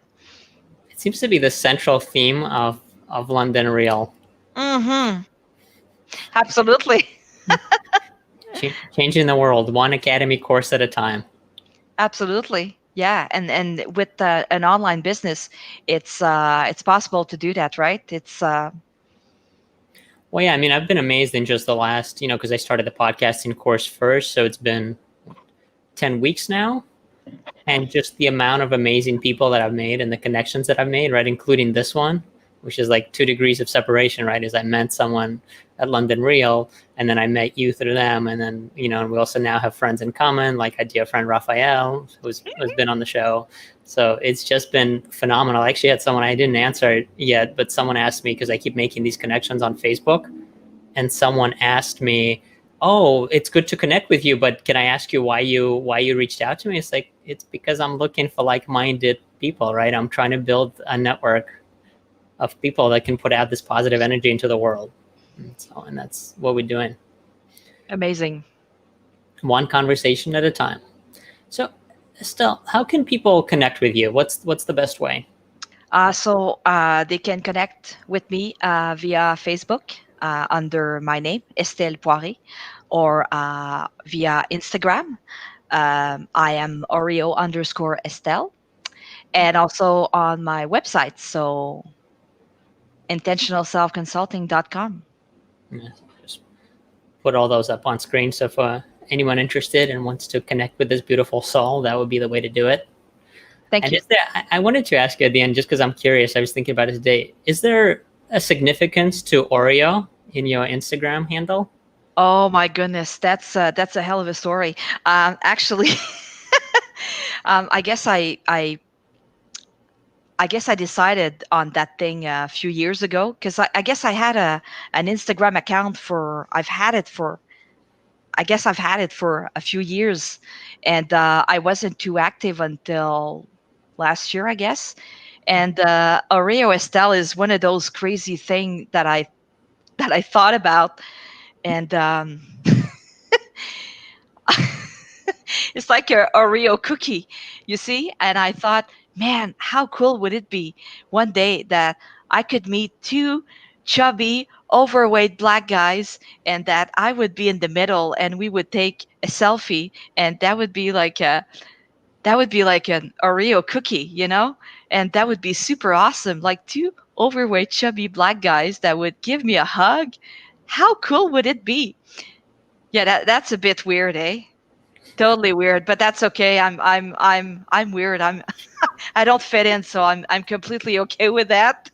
It seems to be the central theme of London Real. Mm-hmm. Absolutely. Changing the world one academy course at a time. Absolutely. Yeah, and with an online business, it's possible to do that, right? It's Well, yeah, I mean, I've been amazed in just the last, because I started the podcasting course first, so it's been 10 weeks now. And just the amount of amazing people that I've made and the connections that I've made, right, including this one, which is like 2 degrees of separation, right? Is I met someone at London Real, and then I met you through them, and then and we also now have friends in common. Like I do a friend Raphael, who's been on the show, so it's just been phenomenal. I actually had someone, I didn't answer yet, but someone asked me, because I keep making these connections on Facebook, and someone asked me, "Oh, it's good to connect with you, but can I ask you why you reached out to me?" It's like, it's because I'm looking for like-minded people, right? I'm trying to build a network of people that can put out this positive energy into the world. And that's what we're doing, amazing. one conversation at a time. So, Estelle, how can people connect with you? What's the best way? So they can connect with me via Facebook under my name, Estelle Poiré, or via Instagram. I am Oreo_Estelle, and also on my website, so intentionalselfconsulting.com. Yeah, just put all those up on screen. So if anyone interested and wants to connect with this beautiful soul, that would be the way to do it. Thank And you. is there, I wanted to ask you at the end, just because I'm curious, I was thinking about it today. Is there a significance to Oreo in your Instagram handle? Oh my goodness, that's a hell of a story. Actually, I guess I guess I decided on that thing a few years ago, because I guess I had an Instagram account for I guess I've had it for a few years, and I wasn't too active until last year, I guess. And Oreo Estelle is one of those crazy thing that I thought about, and it's like a Oreo cookie, you see? And I thought, man, how cool would it be one day that I could meet two chubby, overweight black guys, and that I would be in the middle and we would take a selfie, and that would be like an Oreo cookie, And that would be super awesome. Like two overweight, chubby black guys that would give me a hug. How cool would it be? Yeah, that's a bit weird, eh? Totally weird, but that's okay. I'm weird. I don't fit in, so I'm completely okay with that.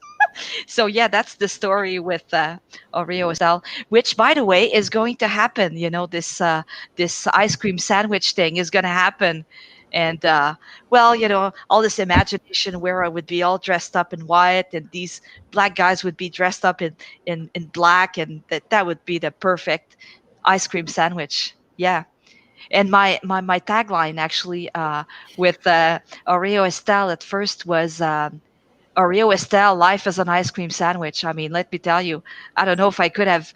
So yeah, that's the story with Oreo Estelle, which by the way is going to happen. This ice cream sandwich thing is going to happen, and well, all this imagination where I would be all dressed up in white, and these black guys would be dressed up in black, and that would be the perfect ice cream sandwich. Yeah. And my tagline actually with Oreo Estelle at first was Oreo Estelle, life is an ice cream sandwich. I mean, let me tell you, I don't know if I could have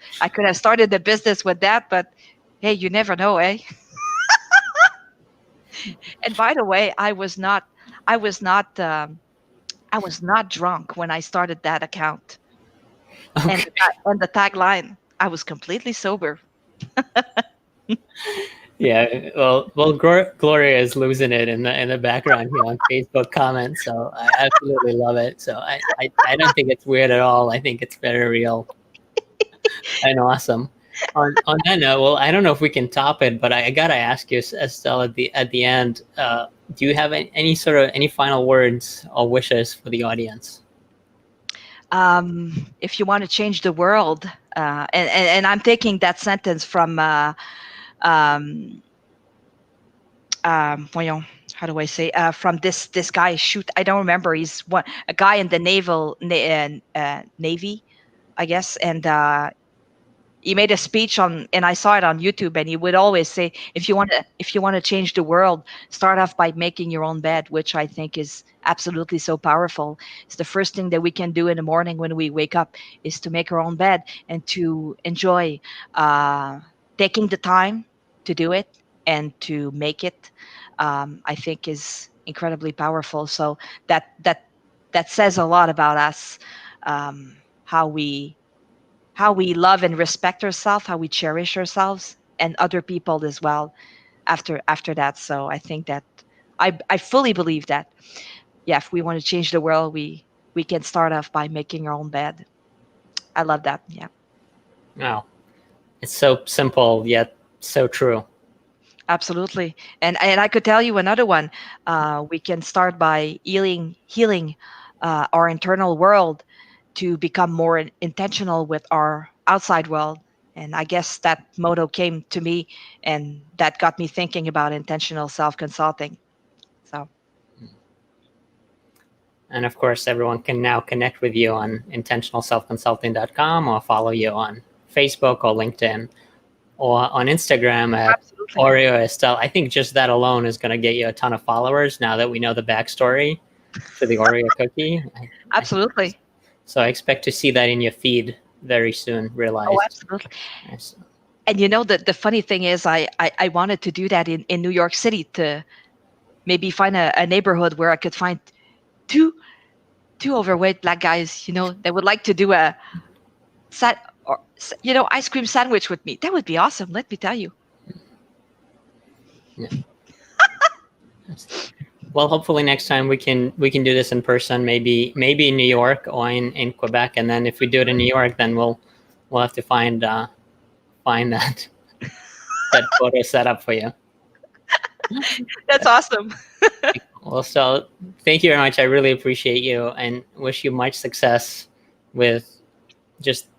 started the business with that, but hey, you never know, eh? And by the way, I was not I was not drunk when I started that account. And Okay. and the tagline, I was completely sober. Yeah. Well, Gloria is losing it in the background here on Facebook comments, so I absolutely love it. So I don't think it's weird at all. I think it's very real and awesome. On that note, well, I don't know if we can top it, but I gotta ask you, Estelle, at the end, do you have any final words or wishes for the audience? If you want to change the world, and I'm taking that sentence from um, voyons, how do I say, from this guy, shoot, I don't remember, he's a guy in the navy, I guess. And he made a speech on, and I saw it on YouTube, and he would always say, if you want to change the world, start off by making your own bed, which I think is absolutely so powerful. It's the first thing that we can do in the morning when we wake up, is to make our own bed and to enjoy uh, taking the time to do it and to make it. I think is incredibly powerful. So that says a lot about us, how we love and respect ourselves, how we cherish ourselves and other people as well after that. So I think that I fully believe that, yeah, if we want to change the world, we can start off by making our own bed. I love that. Yeah, Wow, it's so simple yet so true. absolutely. And I could tell you another one. We can start by healing our internal world to become more intentional with our outside world. And I guess that motto came to me, and that got me thinking about intentional self consulting. So, And of course, everyone can now connect with you on intentionalselfconsulting.com or follow you on Facebook or LinkedIn or on Instagram at absolutely. Oreo Estelle. I think just that alone is going to get you a ton of followers now that we know the backstory to the Oreo cookie. I think Absolutely. so. I expect to see that in your feed very soon, Oh, realized. absolutely. Yes. And the funny thing is, I wanted to do that in New York City, to maybe find a neighborhood where I could find two two overweight black guys, that would like to do a ice cream sandwich with me. That would be awesome. Let me tell you. Yeah. Yes. Well, hopefully next time we can do this in person, maybe in New York or in Quebec, and then if we do it in New York, then we'll have to find that photo set up for you. That's awesome. Well, so thank you very much. I really appreciate you and wish you much success with just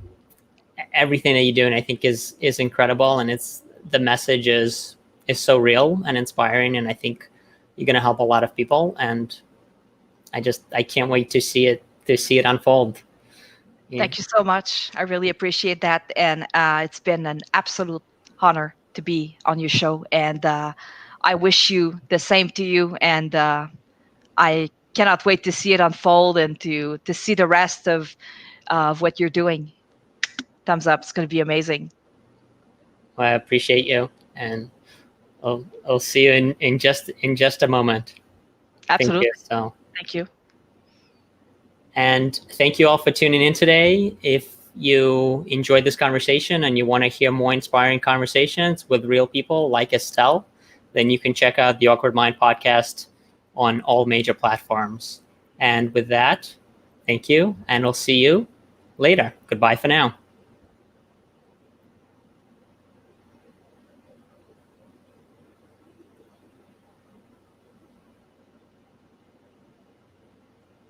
everything that you do. And I think is incredible, and it's the message is so real and inspiring, and I think you're going to help a lot of people. And I can't wait to see it unfold. Yeah. Thank you so much. I really appreciate that. And it's been an absolute honor to be on your show. And I wish you the same to you. And I cannot wait to see it unfold and to see the rest of what you're doing. Thumbs up. It's going to be amazing. Well, I appreciate you, and I'll see you in just a moment. Thank you. Absolutely. So. Thank you. And thank you all for tuning in today. If you enjoyed this conversation and you want to hear more inspiring conversations with real people like Estelle, then you can check out the Awkward Mind podcast on all major platforms. And with that, thank you, and we'll see you later. Goodbye for now.